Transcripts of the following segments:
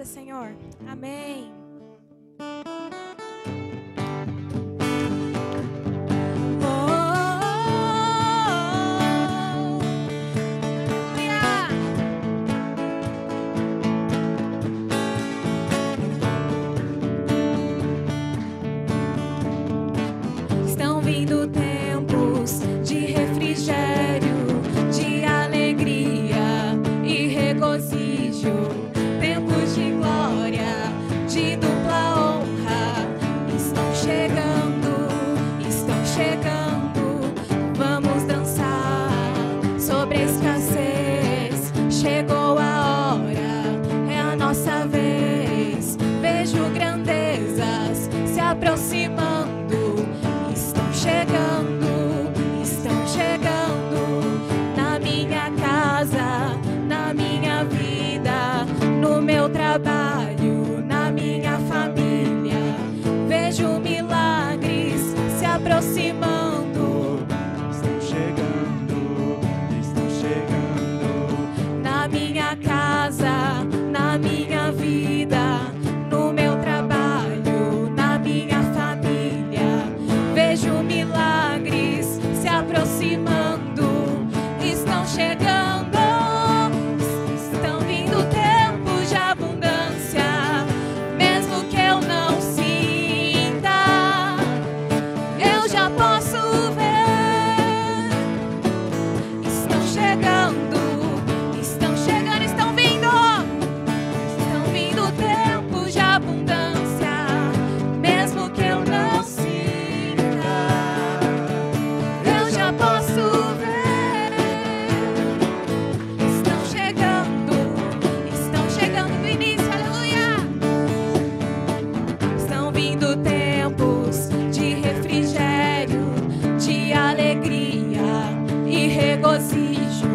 Obrigada, Senhor. Amém. Estão vindo tempos de refrigério, de alegria e regozijo, tempos de glória, de dupla honra. Estão chegando, vamos dançar sobre a escassez. Chegou a hora, é a nossa vez. Vejo grandezas se aproximando. Estão chegando na minha casa, na minha vida, no meu trabalho, na minha família. Vejo milagres se aproximando. Estão chegando na minha casa, na minha vida, no meu trabalho, na minha família. Vejo milagres se aproximando. Estão chegando, estão vindo tempos de abundância, mesmo que eu não sinta, eu já posso ver. Estão chegando, estão vindo tempos de abundância, mesmo que eu não sinta, eu já posso ver. Estão chegando no início, aleluia. Estão vindo tempos de refrigério, de alegria e regozijo,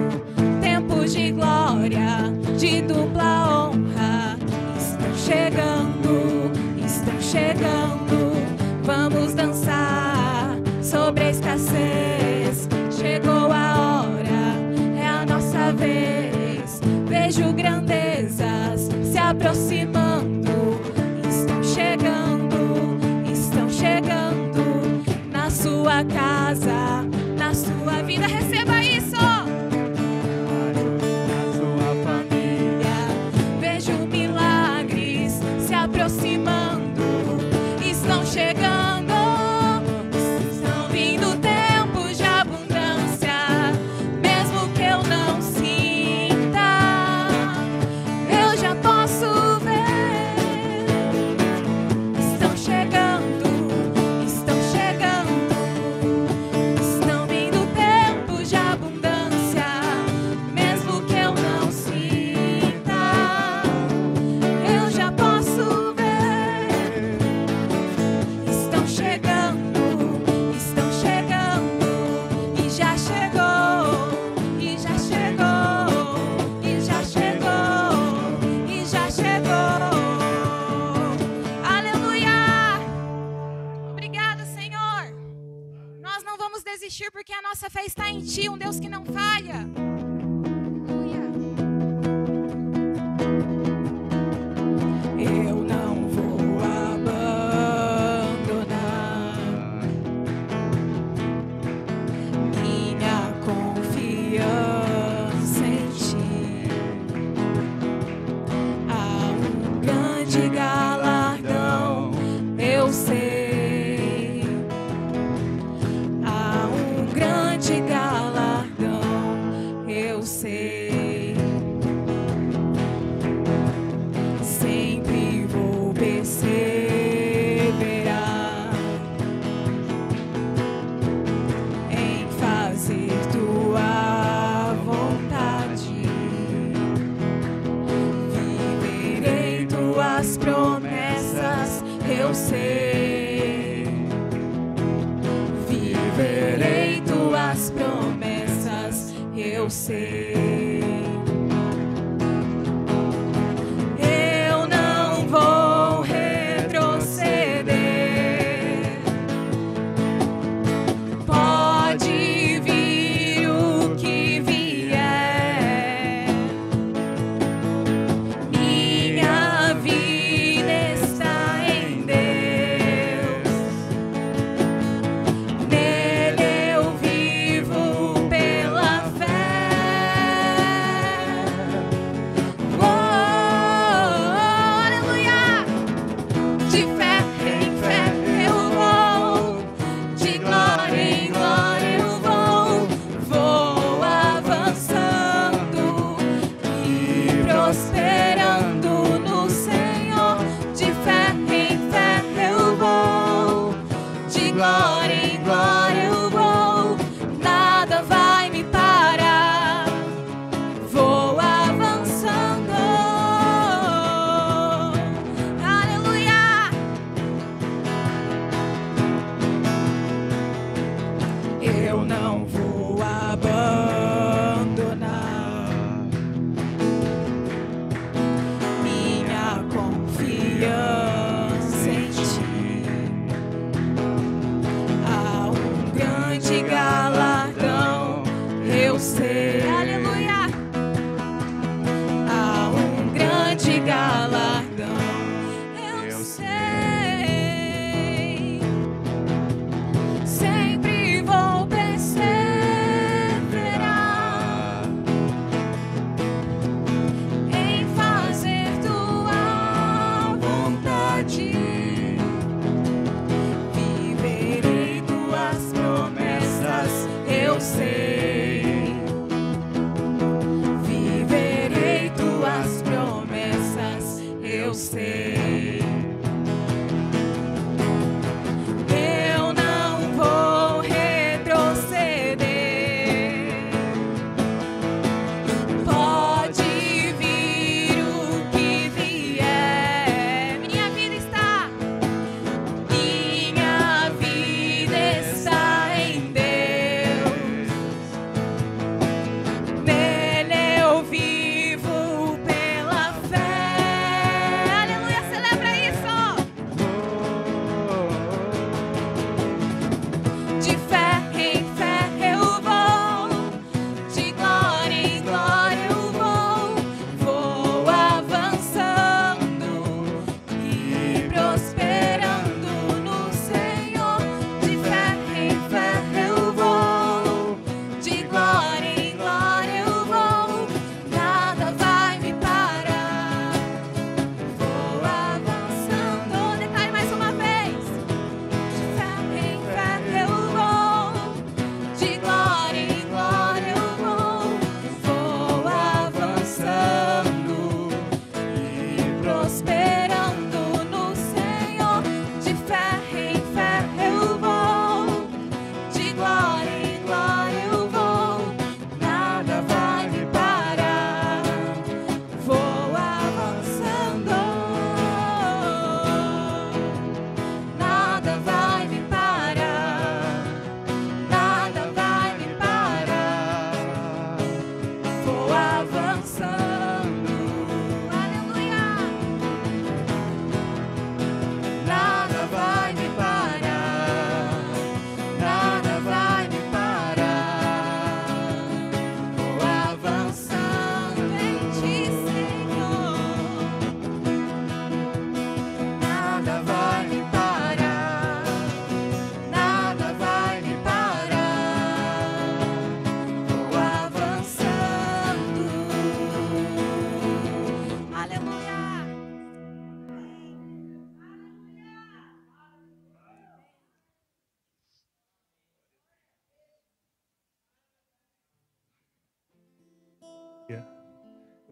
tempos de glória, de dupla honra. Estão chegando, vamos dançar sobre a escassez. Chegou a hora, é a nossa vez. Vejo grandezas se aproximando. Estão chegando na sua casa, na sua vida. Receba isso. Na sua família. Vejo milagres se aproximando. Estão chegando. Estão vindo tempos de abundância, mesmo que eu não sinta, eu já posso ver. Estão chegando, estão vindo tempos de abundância, mesmo que eu não sinta, eu já posso ver. Estão chegando, e já chegou, e já chegou, e já chegou, e já chegou. Aleluia! Obrigada, Senhor. Nós não vamos desistir porque a nossa fé está em Ti, um Deus que não falha. Aleluia. Eu não vou abandonar minha confiança em Ti. Há um grande galardão, eu sei. Há um grande galardão, eu sei. Sempre vou perseverar em fazer Tua vontade. Viverei Tuas promessas, eu sei. Viverei Tuas promessas, eu sei. Eu não vou retroceder. Pode vir o que vier. Minha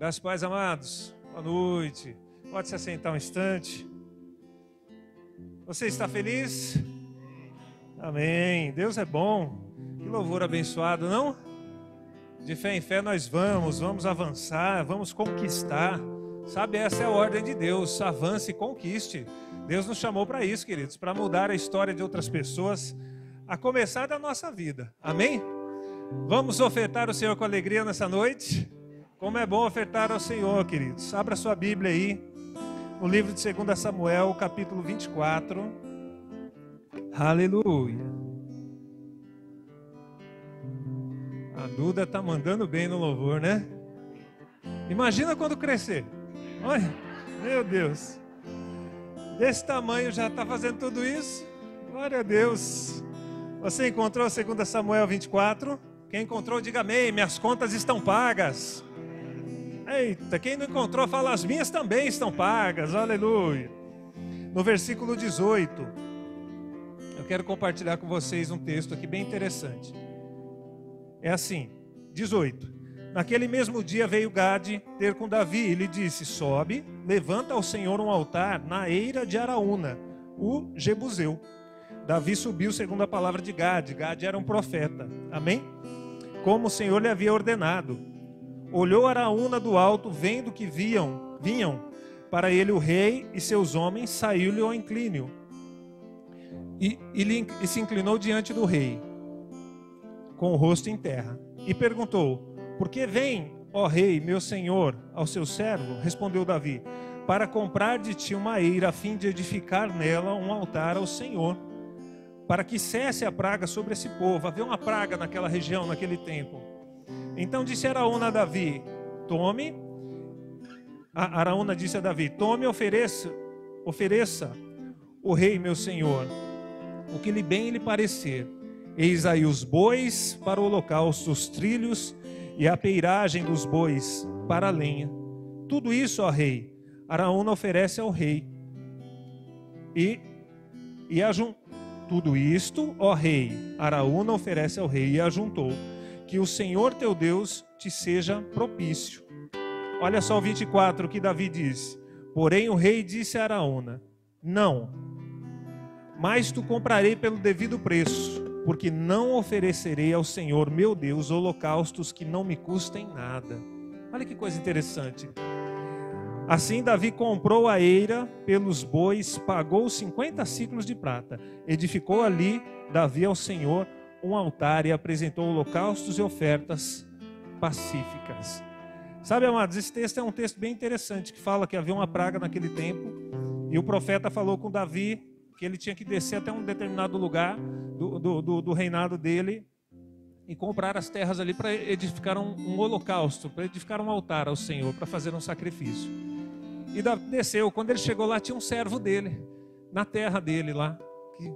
Graças e paz, amados. Boa noite. Pode se assentar um instante. Você está feliz? Amém. Deus é bom. Que louvor abençoado, não? De fé em fé nós vamos avançar, vamos conquistar. Sabe, essa é a ordem de Deus. Avance e conquiste. Deus nos chamou para isso, queridos, para mudar a história de outras pessoas, a começar da nossa vida. Amém? Vamos ofertar o Senhor com alegria nessa noite? Como é bom ofertar ao Senhor, queridos. Abra sua Bíblia aí, no livro de 2 Samuel, capítulo 24. Aleluia. A Duda está mandando bem no louvor, né? Imagina quando crescer. Olha, meu Deus. Desse tamanho já está fazendo tudo isso? Glória a Deus. Você encontrou 2 Samuel 24? Quem encontrou, diga amém. Minhas contas estão pagas. Eita, quem não encontrou, fala, as minhas também estão pagas. Aleluia. No versículo 18, eu quero compartilhar com vocês um texto aqui bem interessante. É assim, 18. Naquele mesmo dia veio Gade ter com Davi e lhe disse: sobe, levanta ao Senhor um altar na eira de Araúna, o Jebuseu. Davi subiu segundo a palavra de Gade. Gade era um profeta. Amém? Como o Senhor lhe havia ordenado. Olhou Araúna do alto, vendo que vinham para ele o rei e seus homens, saiu-lhe ao inclínio e se inclinou diante do rei, com o rosto em terra, e perguntou: por que vem, ó rei, meu senhor, ao seu servo? Respondeu Davi: para comprar de ti uma eira, a fim de edificar nela um altar ao Senhor, para que cesse a praga sobre esse povo. Havia uma praga naquela região, naquele tempo. Então disse Araúna a Davi: tome. Araúna disse a Davi: tome, ofereça o rei, meu senhor, o que lhe bem lhe parecer. Eis aí os bois para o holocausto, os trilhos e a peiragem dos bois para a lenha. Tudo isso, ó rei, Araúna oferece ao rei. Tudo isto, ó rei, Araúna oferece ao rei, e ajuntou: que o Senhor teu Deus te seja propício. Olha só o 24 que Davi diz: porém o rei disse a Araúna: não, mas tu comprarei pelo devido preço, porque não oferecerei ao Senhor meu Deus holocaustos que não me custem nada. Olha que coisa interessante. Assim Davi comprou a eira pelos bois, pagou 50 siclos de prata, edificou ali Davi ao Senhor um altar e apresentou holocaustos e ofertas pacíficas. Sabe, amados, esse texto é um texto bem interessante, que fala que havia uma praga naquele tempo, e o profeta falou com Davi que ele tinha que descer até um determinado lugar do reinado dele e comprar as terras ali para edificar um holocausto, para edificar um altar ao Senhor, para fazer um sacrifício. E Davi desceu. Quando ele chegou lá, tinha um servo dele, na terra dele lá, que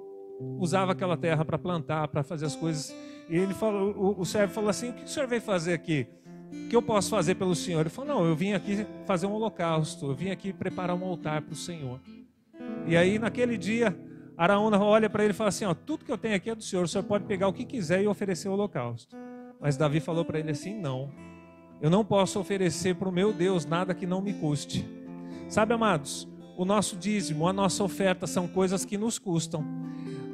usava aquela terra para plantar, para fazer as coisas. E ele falou, o servo falou assim: o que o senhor veio fazer aqui? O que eu posso fazer pelo Senhor? Ele falou: não, eu vim aqui fazer um holocausto, eu vim aqui preparar um altar para o Senhor. E aí naquele dia, Araúna olha para ele e fala assim: ó, tudo que eu tenho aqui é do Senhor, o Senhor pode pegar o que quiser e oferecer o holocausto. Mas Davi falou para ele assim: não, eu não posso oferecer para o meu Deus nada que não me custe. Sabe, amados, o nosso dízimo, a nossa oferta são coisas que nos custam,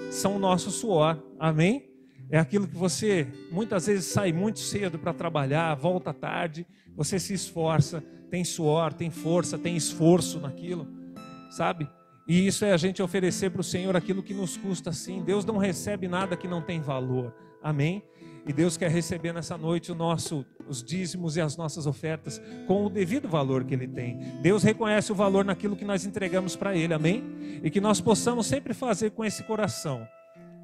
são o nosso suor, amém? É aquilo que você muitas vezes sai muito cedo para trabalhar, volta tarde, você se esforça, tem suor, tem força, tem esforço naquilo, sabe? E isso é a gente oferecer para o Senhor aquilo que nos custa sim. Deus não recebe nada que não tem valor, amém? E Deus quer receber nessa noite os dízimos e as nossas ofertas com o devido valor que Ele tem. Deus reconhece o valor naquilo que nós entregamos para Ele, amém? E que nós possamos sempre fazer com esse coração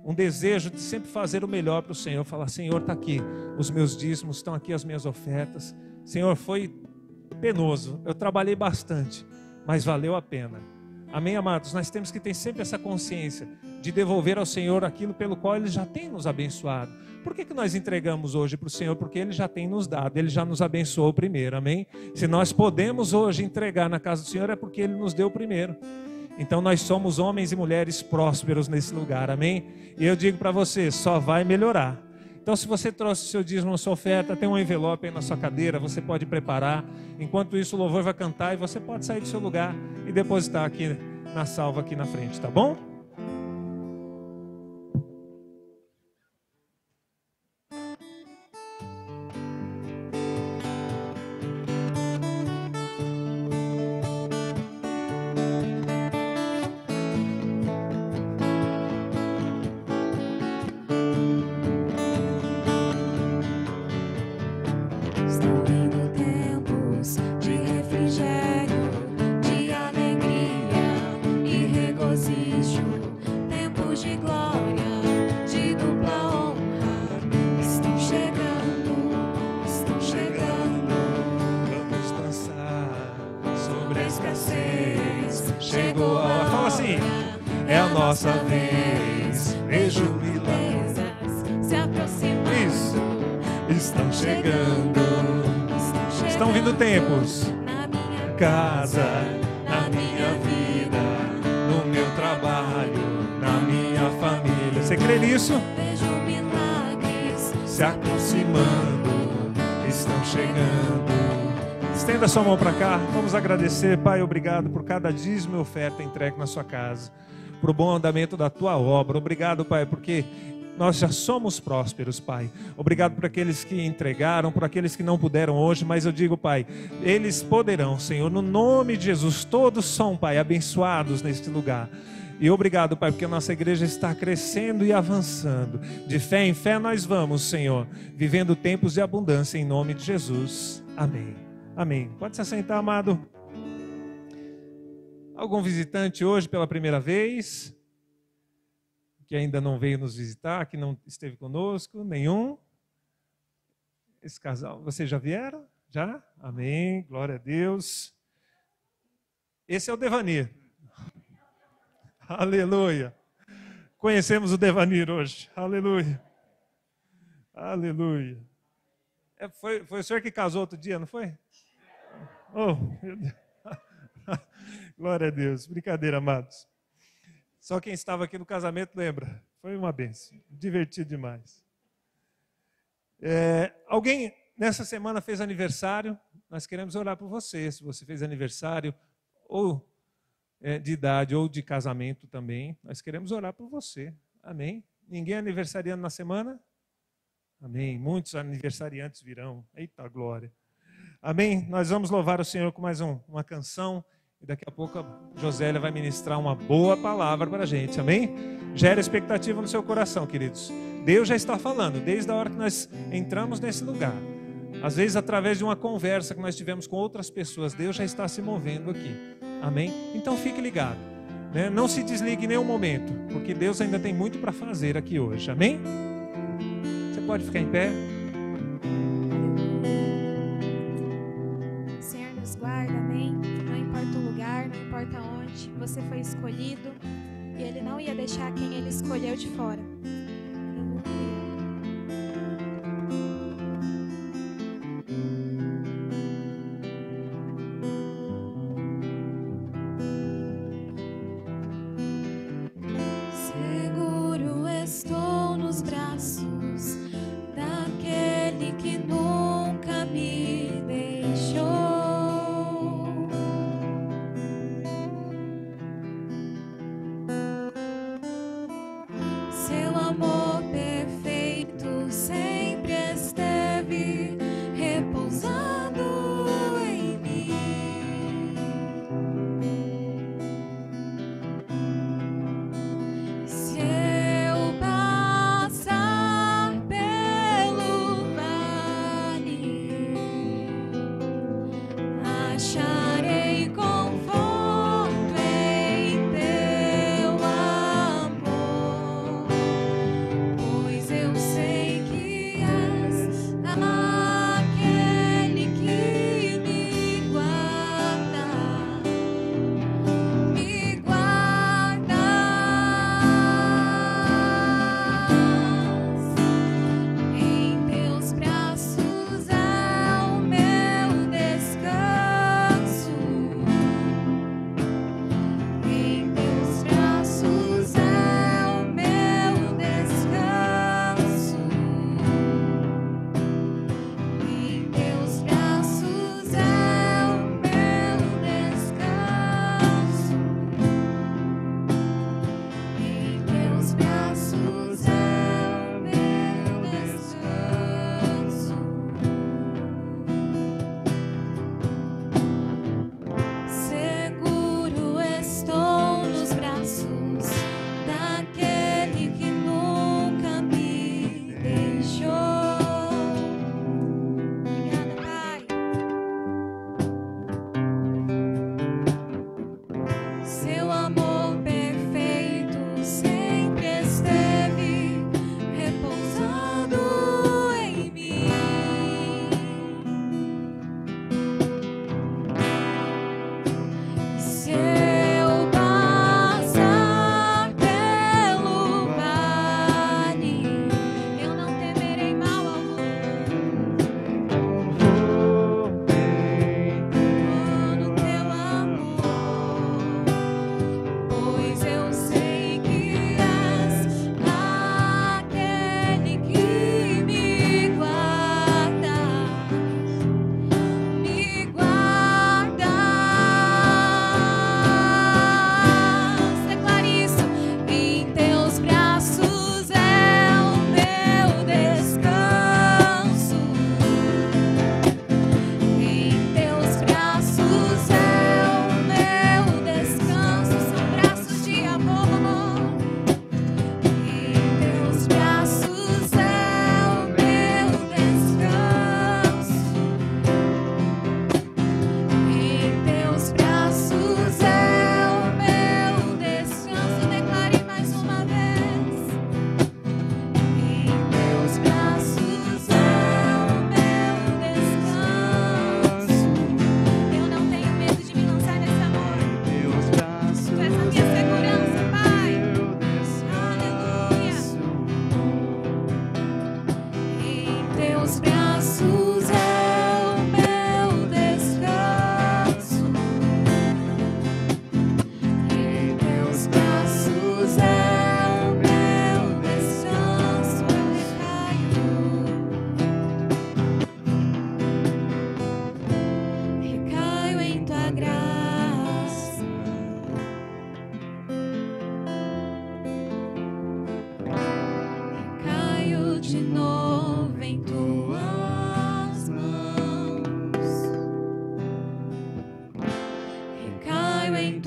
um desejo de sempre fazer o melhor para o Senhor. Falar: Senhor, está aqui os meus dízimos, estão aqui as minhas ofertas. Senhor, foi penoso, eu trabalhei bastante, mas valeu a pena. Amém, amados? Nós temos que ter sempre essa consciência de devolver ao Senhor aquilo pelo qual Ele já tem nos abençoado. Por que nós entregamos hoje para o Senhor? Porque Ele já tem nos dado, Ele já nos abençoou primeiro, amém? Se nós podemos hoje entregar na casa do Senhor, é porque Ele nos deu primeiro. Então nós somos homens e mulheres prósperos nesse lugar, amém? E eu digo para você, só vai melhorar. Então, se você trouxe o seu dízimo, a sua oferta, tem um envelope aí na sua cadeira, você pode preparar. Enquanto isso, o louvor vai cantar e você pode sair do seu lugar e depositar aqui na salva aqui na frente, tá bom? Nossa vez, vejo milagres se aproximando. Isso. Estão chegando. Estão vindo tempos. Na minha casa, na minha vida, no meu trabalho, na minha família. Você crê nisso? Vejo milagres se aproximando. Estão chegando. Estenda sua mão para cá. Vamos agradecer, Pai, obrigado por cada dízimo e oferta entregue na sua casa, para o bom andamento da tua obra. Obrigado, Pai, porque nós já somos prósperos, Pai. Obrigado por aqueles que entregaram, por aqueles que não puderam hoje, mas eu digo, Pai, eles poderão, Senhor, no nome de Jesus. Todos são, Pai, abençoados neste lugar. E obrigado, Pai, porque a nossa igreja está crescendo e avançando. De fé em fé nós vamos, Senhor, vivendo tempos de abundância em nome de Jesus. Amém. Amém. Pode se assentar, amado. Algum visitante hoje pela primeira vez, que ainda não veio nos visitar, que não esteve conosco? Nenhum? Esse casal, vocês já vieram? Já? Amém, glória a Deus. Esse é o Devanir. Aleluia. Conhecemos o Devanir hoje. Aleluia. Aleluia. Foi o senhor que casou outro dia, não foi? Oh, meu Deus. Glória a Deus. Brincadeira, amados. Só quem estava aqui no casamento lembra. Foi uma bênção. Divertido demais. Alguém nessa semana fez aniversário? Nós queremos orar por você. Se você fez aniversário, ou de idade, ou de casamento também, nós queremos orar por você. Amém? Ninguém aniversariando na semana? Amém. Muitos aniversariantes virão. Eita glória. Amém? Nós vamos louvar o Senhor com mais uma canção. E daqui a pouco a Josélia vai ministrar uma boa palavra para a gente, amém? Gera expectativa no seu coração, queridos. Deus já está falando, desde a hora que nós entramos nesse lugar. Às vezes, através de uma conversa que nós tivemos com outras pessoas, Deus já está se movendo aqui, amém? Então fique ligado, né? Não se desligue em nenhum momento, porque Deus ainda tem muito para fazer aqui hoje, amém? Você pode ficar em pé. Senhor nos guarda, amém? Não importa o lugar, não importa onde, você foi escolhido e Ele não ia deixar quem Ele escolheu de fora. Seguro estou nos braços daquele que nunca me deixou. Seu amor perfeito sempre esteve repousando em mim. Se eu passar pelo vale, acharei conforto em teu amor, pois eu sei que és aquele que me guarda, me guardas. Em teus braços é o meu descanso.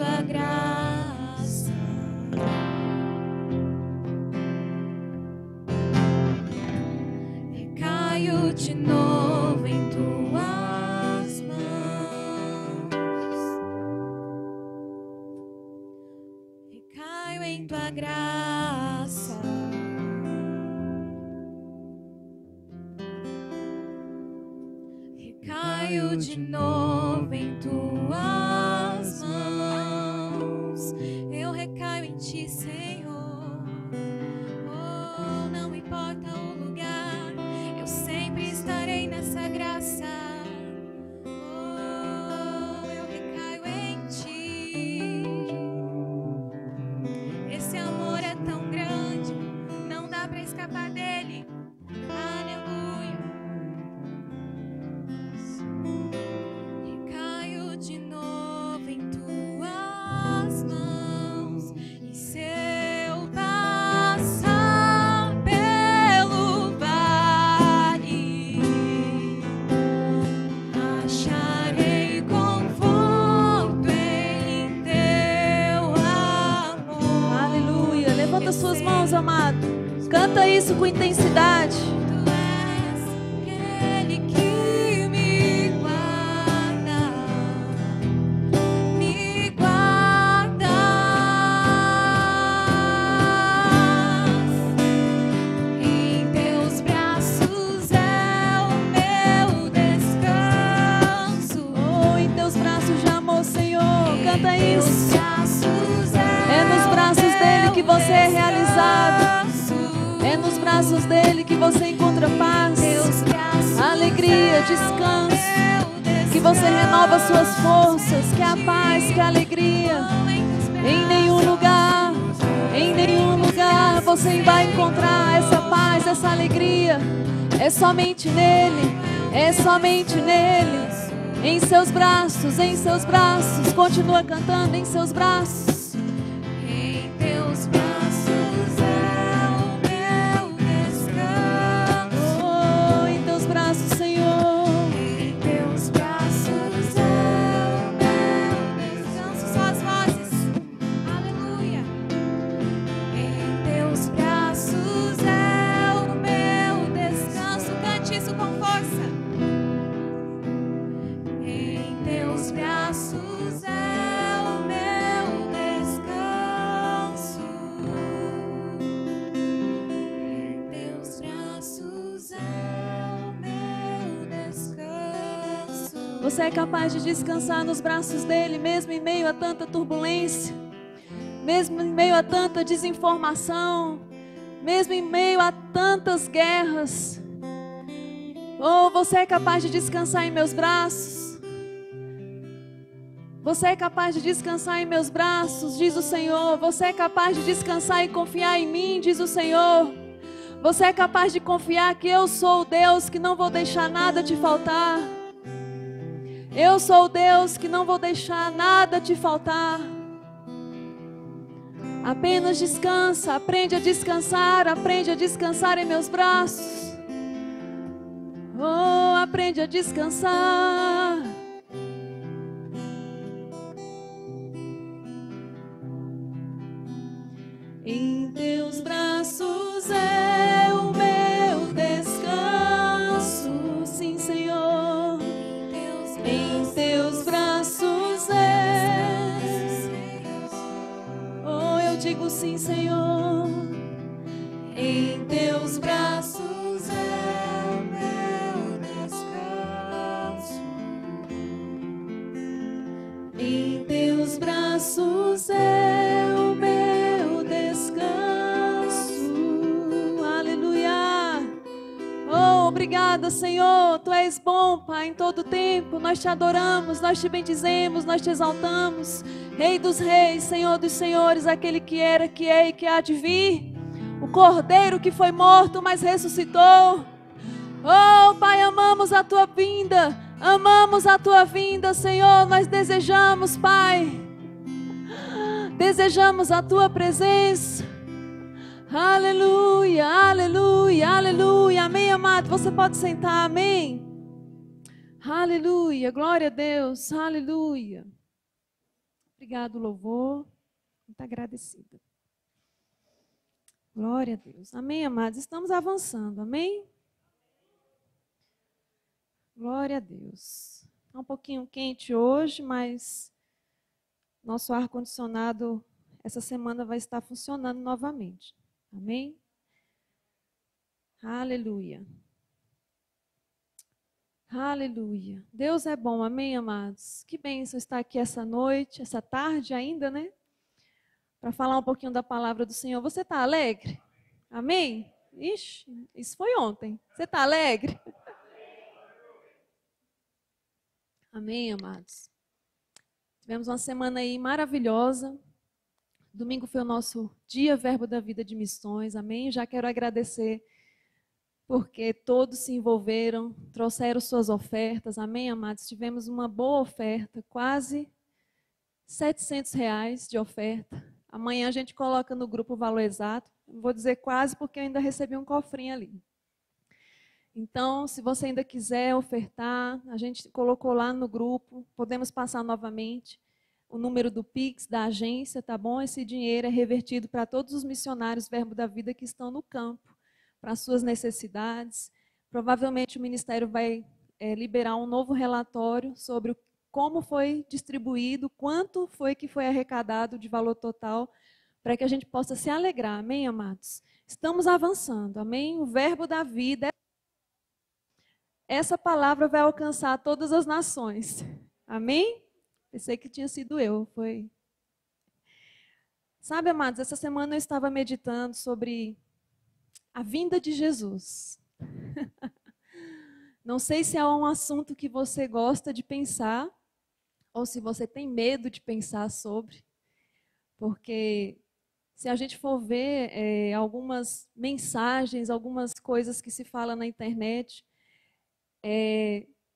tua graça. Recaio de novo em tuas mãos. Recaio em tua graça. Recaio de novo em tuas mãos. Eu recaio em ti, Senhor. Oh, não importa o lugar, eu sempre estarei nessa graça. Oh, eu recaio em ti. Esse amor é tão grande, não dá pra escapar dele. Aleluia. Recaio de novo em tuas mãos. E se eu passar pelo vale, acharei conforto em teu amor. Aleluia. Levanta suas mãos, amado. Canta isso com intensidade. Tu és aquele que me guarda, me guardas. Em teus braços é o meu descanso. Oh, em teus braços de amor, Senhor. Canta isso. É nos braços dele que você é realizado. É nos braços dele que você encontra paz, alegria, descanso, que você renova suas forças, que a paz, que a alegria. Em nenhum lugar você vai encontrar essa paz, essa alegria. É somente nele, é somente nele. Em seus braços, continua cantando em seus braços. Em teus braços é o meu descanso. Oh, em teus braços, Senhor. Em teus braços é o meu descanso. Só as vozes. Aleluia. Em teus braços é o meu descanso. Cante isso com força. Em teus braços é o meu descanso. Em teus braços é o meu descanso. Você é capaz de descansar nos braços dele, mesmo em meio a tanta turbulência, mesmo em meio a tanta desinformação, mesmo em meio a tantas guerras. Oh, você é capaz de descansar em meus braços. Você é capaz de descansar em meus braços, diz o Senhor. Você é capaz de descansar e confiar em mim, diz o Senhor. Você é capaz de confiar que eu sou o Deus que não vou deixar nada te faltar. Eu sou o Deus que não vou deixar nada te faltar. Apenas descansa, aprende a descansar em meus braços. Oh, aprende a descansar. Em teus braços é o meu descanso, sim, Senhor. Em teus braços é. Oh, eu digo sim, Senhor. Em teus braços é o meu descanso. Em teus braços é o meu descanso. Aleluia. Oh, obrigada, Senhor. Tu és bom, Pai, em todo tempo. Nós te adoramos, nós te bendizemos, nós te exaltamos. Rei dos reis, Senhor dos senhores, aquele que era, que é e que há de vir. O Cordeiro que foi morto, mas ressuscitou. Oh, Pai, amamos a tua vinda. Amamos a tua vinda, Senhor. Nós desejamos, Pai. Desejamos a tua presença. Aleluia, aleluia, aleluia. Amém, amado. Você pode sentar, amém? Aleluia, glória a Deus, aleluia. Obrigado, louvor. Muito agradecida. Glória a Deus. Amém, amados? Estamos avançando, amém? Glória a Deus. Está um pouquinho quente hoje, mas nosso ar-condicionado essa semana vai estar funcionando novamente. Amém? Aleluia. Aleluia. Deus é bom, amém, amados? Que bênção estar aqui essa noite, essa tarde ainda, né? Para falar um pouquinho da palavra do Senhor. Você está alegre? Amém? Ixi, isso foi ontem. Você está alegre? Amém, amados? Tivemos uma semana aí maravilhosa. Domingo foi o nosso dia Verbo da Vida de Missões. Amém? Já quero agradecer porque todos se envolveram, trouxeram suas ofertas. Amém, amados? Tivemos uma boa oferta, quase R$700 de oferta. Amanhã a gente coloca no grupo o valor exato. Vou dizer quase porque eu ainda recebi um cofrinho ali. Então, se você ainda quiser ofertar, a gente colocou lá no grupo, podemos passar novamente o número do Pix da agência, tá bom? Esse dinheiro é revertido para todos os missionários Verbo da Vida que estão no campo, para as suas necessidades. Provavelmente o Ministério vai liberar um novo relatório sobre como foi distribuído, quanto foi que foi arrecadado de valor total, para que a gente possa se alegrar, amém, amados? Estamos avançando, amém? O Verbo da Vida, essa palavra vai alcançar todas as nações, amém? Pensei que tinha sido eu, foi. Sabe, amados, essa semana eu estava meditando sobre a vinda de Jesus. Não sei se é um assunto que você gosta de pensar, ou se você tem medo de pensar sobre, porque se a gente for ver algumas mensagens, algumas coisas que se fala na internet,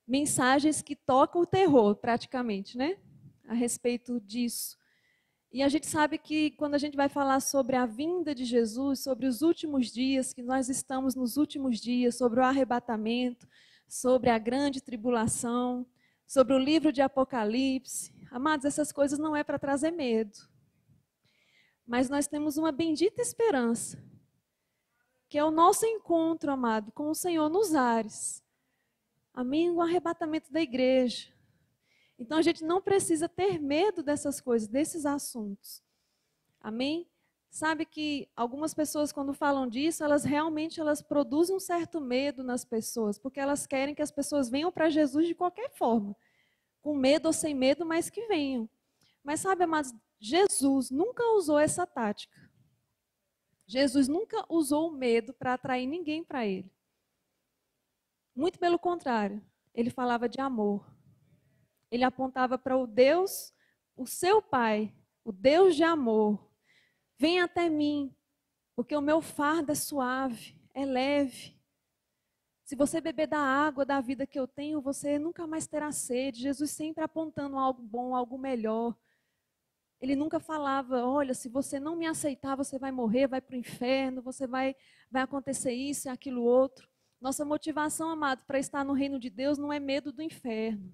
mensagens que tocam o terror, praticamente, né? A respeito disso. E a gente sabe que quando a gente vai falar sobre a vinda de Jesus, sobre os últimos dias, que nós estamos nos últimos dias, sobre o arrebatamento, sobre a grande tribulação, sobre o livro de Apocalipse, amados, essas coisas não é para trazer medo. Mas nós temos uma bendita esperança, que é o nosso encontro, amado, com o Senhor nos ares. Amém? O arrebatamento da igreja. Então a gente não precisa ter medo dessas coisas, desses assuntos. Amém? Sabe que algumas pessoas, quando falam disso, elas produzem um certo medo nas pessoas, porque elas querem que as pessoas venham para Jesus de qualquer forma, com medo ou sem medo, mas que venham. Mas sabe, amados, Jesus nunca usou essa tática. Jesus nunca usou o medo para atrair ninguém para ele. Muito pelo contrário, ele falava de amor. Ele apontava para o Deus, o seu Pai, o Deus de amor. Vem até mim, porque o meu fardo é suave, é leve. Se você beber da água da vida que eu tenho, você nunca mais terá sede. Jesus sempre apontando algo bom, algo melhor. Ele nunca falava, olha, se você não me aceitar, você vai morrer, vai para o inferno, vai acontecer isso e aquilo outro. Nossa motivação, amado, para estar no reino de Deus não é medo do inferno.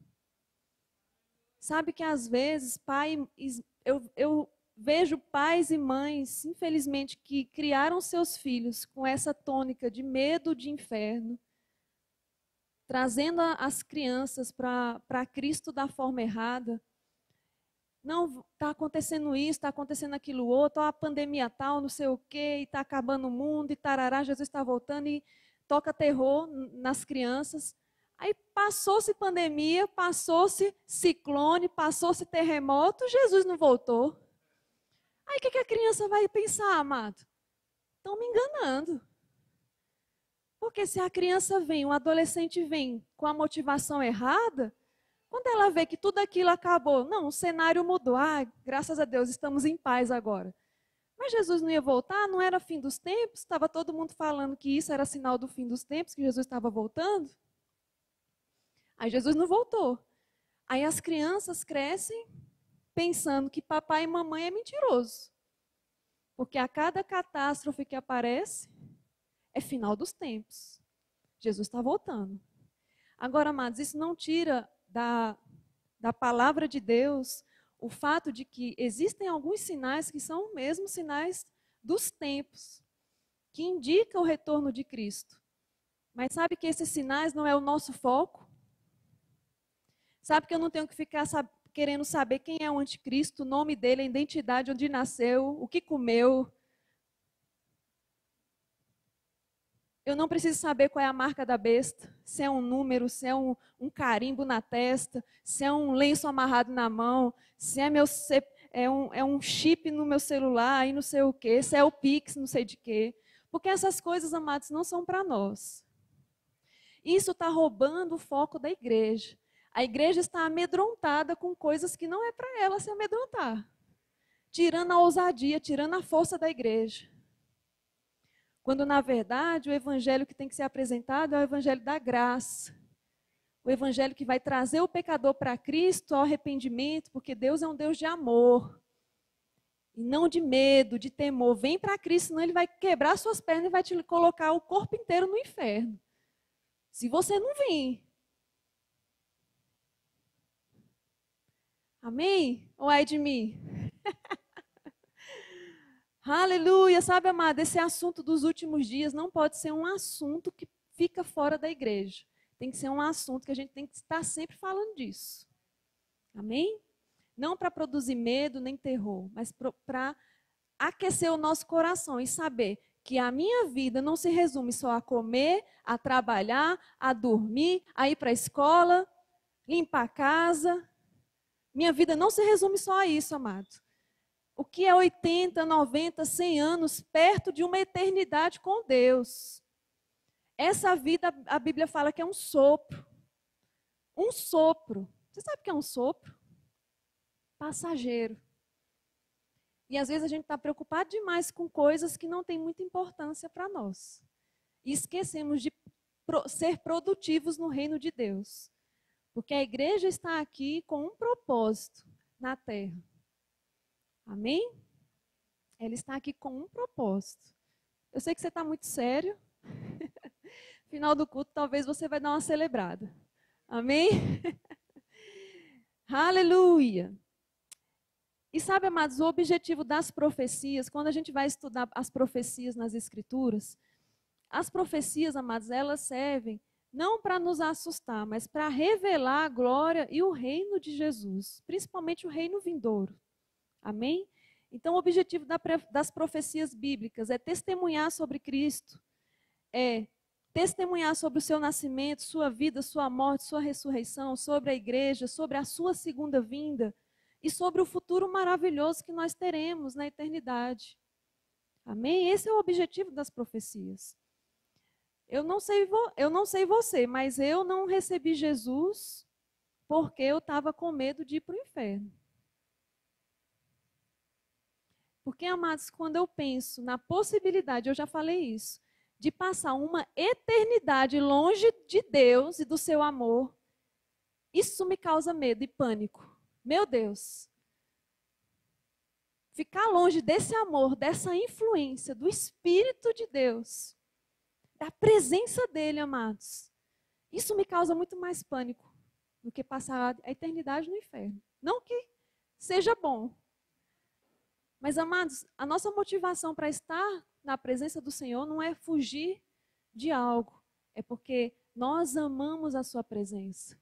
Sabe que às vezes, eu vejo pais e mães, infelizmente, que criaram seus filhos com essa tônica de medo de inferno, trazendo as crianças para Cristo da forma errada. Não, está acontecendo isso, está acontecendo aquilo outro, a pandemia tal, não sei o quê, e está acabando o mundo, e tarará, Jesus está voltando, e toca terror nas crianças. Aí passou-se pandemia, passou-se ciclone, passou-se terremoto, Jesus não voltou. Aí o que a criança vai pensar, amado? Estão me enganando. Porque se a criança vem, um adolescente vem com a motivação errada, quando ela vê que tudo aquilo acabou, não, o cenário mudou, graças a Deus, estamos em paz agora. Mas Jesus não ia voltar, não era fim dos tempos, estava todo mundo falando que isso era sinal do fim dos tempos, que Jesus estava voltando. Aí Jesus não voltou. Aí as crianças crescem pensando que papai e mamãe é mentiroso. Porque a cada catástrofe que aparece, é final dos tempos. Jesus está voltando. Agora, amados, isso não tira da palavra de Deus o fato de que existem alguns sinais que são mesmo sinais dos tempos, que indicam o retorno de Cristo. Mas sabe que esses sinais não é o nosso foco? Sabe que eu não tenho que ficar querendo saber quem é o anticristo, o nome dele, a identidade, onde nasceu, o que comeu. Eu não preciso saber qual é a marca da besta, se é um número, se é um carimbo na testa, se é um lenço amarrado na mão, se é um chip no meu celular e não sei o quê, se é o Pix, não sei de quê. Porque essas coisas, amados, não são para nós. Isso está roubando o foco da igreja. A igreja está amedrontada com coisas que não é para ela se amedrontar. Tirando a ousadia, tirando a força da igreja. Quando, na verdade, o evangelho que tem que ser apresentado é o evangelho da graça. O evangelho que vai trazer o pecador para Cristo ao arrependimento, porque Deus é um Deus de amor. E não de medo, de temor. Vem para Cristo, senão Ele vai quebrar suas pernas e vai te colocar o corpo inteiro no inferno. Se você não vir. Amém? Ou ai de mim? Aleluia, sabe, amado, esse assunto dos últimos dias não pode ser um assunto que fica fora da igreja. Tem que ser um assunto que a gente tem que estar sempre falando disso. Amém? Não para produzir medo nem terror, mas para aquecer o nosso coração e saber que a minha vida não se resume só a comer, a trabalhar, a dormir, a ir para a escola, limpar a casa. Minha vida não se resume só a isso, amado. O que é 80, 90, 100 anos perto de uma eternidade com Deus? Essa vida, a Bíblia fala que é um sopro. Um sopro. Você sabe o que é um sopro? Passageiro. E às vezes a gente está preocupado demais com coisas que não têm muita importância para nós. E esquecemos de ser produtivos no reino de Deus. Porque a igreja está aqui com um propósito na terra. Amém? Ela está aqui com um propósito. Eu sei que você está muito sério. Final do culto, talvez você vai dar uma celebrada. Amém? Aleluia! E sabe, amados, o objetivo das profecias, quando a gente vai estudar as profecias nas Escrituras, as profecias, amados, elas servem não para nos assustar, mas para revelar a glória e o reino de Jesus, principalmente o reino vindouro. Amém? Então, o objetivo das profecias bíblicas é testemunhar sobre Cristo, é testemunhar sobre o seu nascimento, sua vida, sua morte, sua ressurreição, sobre a igreja, sobre a sua segunda vinda e sobre o futuro maravilhoso que nós teremos na eternidade. Amém? Esse é o objetivo das profecias. Eu não sei você, mas eu não recebi Jesus porque eu estava com medo de ir para o inferno. Porque, amados, quando eu penso na possibilidade, eu já falei isso, de passar uma eternidade longe de Deus e do seu amor, isso me causa medo e pânico. Meu Deus. Ficar longe desse amor, dessa influência do Espírito de Deus, da presença dele, amados, isso me causa muito mais pânico do que passar a eternidade no inferno. Não que seja bom. Mas, amados, a nossa motivação para estar na presença do Senhor não é fugir de algo. É porque nós amamos a sua presença.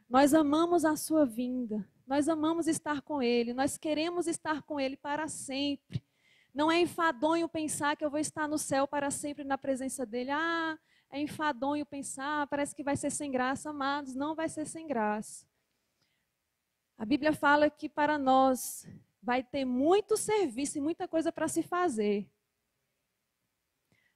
Nós amamos a sua vinda. Nós amamos estar com Ele. Nós queremos estar com Ele para sempre. Não é enfadonho pensar que eu vou estar no céu para sempre na presença dEle. Ah, é enfadonho pensar, parece que vai ser sem graça. Amados, não vai ser sem graça. A Bíblia fala que para nós vai ter muito serviço e muita coisa para se fazer.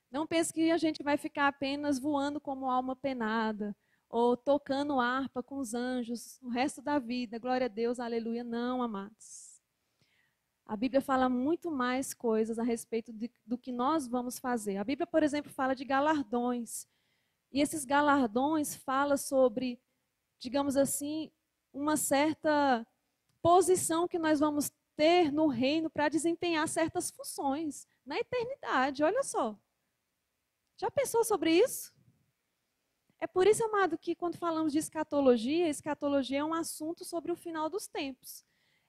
Não pense que a gente vai ficar apenas voando como alma penada, ou tocando harpa com os anjos o resto da vida. Glória a Deus, aleluia. Não, amados. A Bíblia fala muito mais coisas a respeito do que nós vamos fazer. A Bíblia, por exemplo, fala de galardões. E esses galardões falam sobre, digamos assim, uma certa posição que nós vamos ter no reino para desempenhar certas funções na eternidade. Olha só. Já pensou sobre isso? É por isso, amado, que quando falamos de escatologia é um assunto sobre o final dos tempos.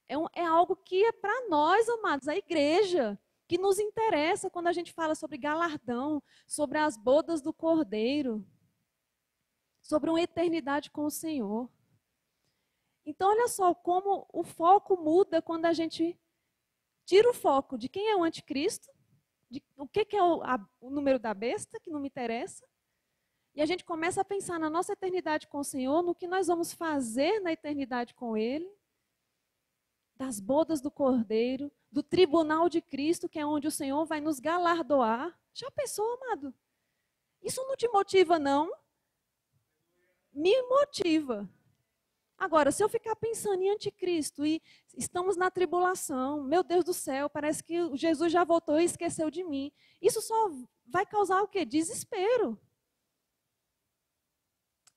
É algo que é para nós, amados, a igreja, que nos interessa quando a gente fala sobre galardão, sobre as bodas do Cordeiro, sobre uma eternidade com o Senhor. Então, olha só como o foco muda quando a gente tira o foco de quem é o anticristo, de o que é o número da besta, que não me interessa, e a gente começa a pensar na nossa eternidade com o Senhor, no que nós vamos fazer na eternidade com Ele, das bodas do Cordeiro, do tribunal de Cristo, que é onde o Senhor vai nos galardoar. Já pensou, amado? Isso não te motiva, não? Me motiva. Agora, se eu ficar pensando em anticristo e estamos na tribulação, meu Deus do céu, parece que Jesus já voltou e esqueceu de mim. Isso só vai causar o quê? Desespero.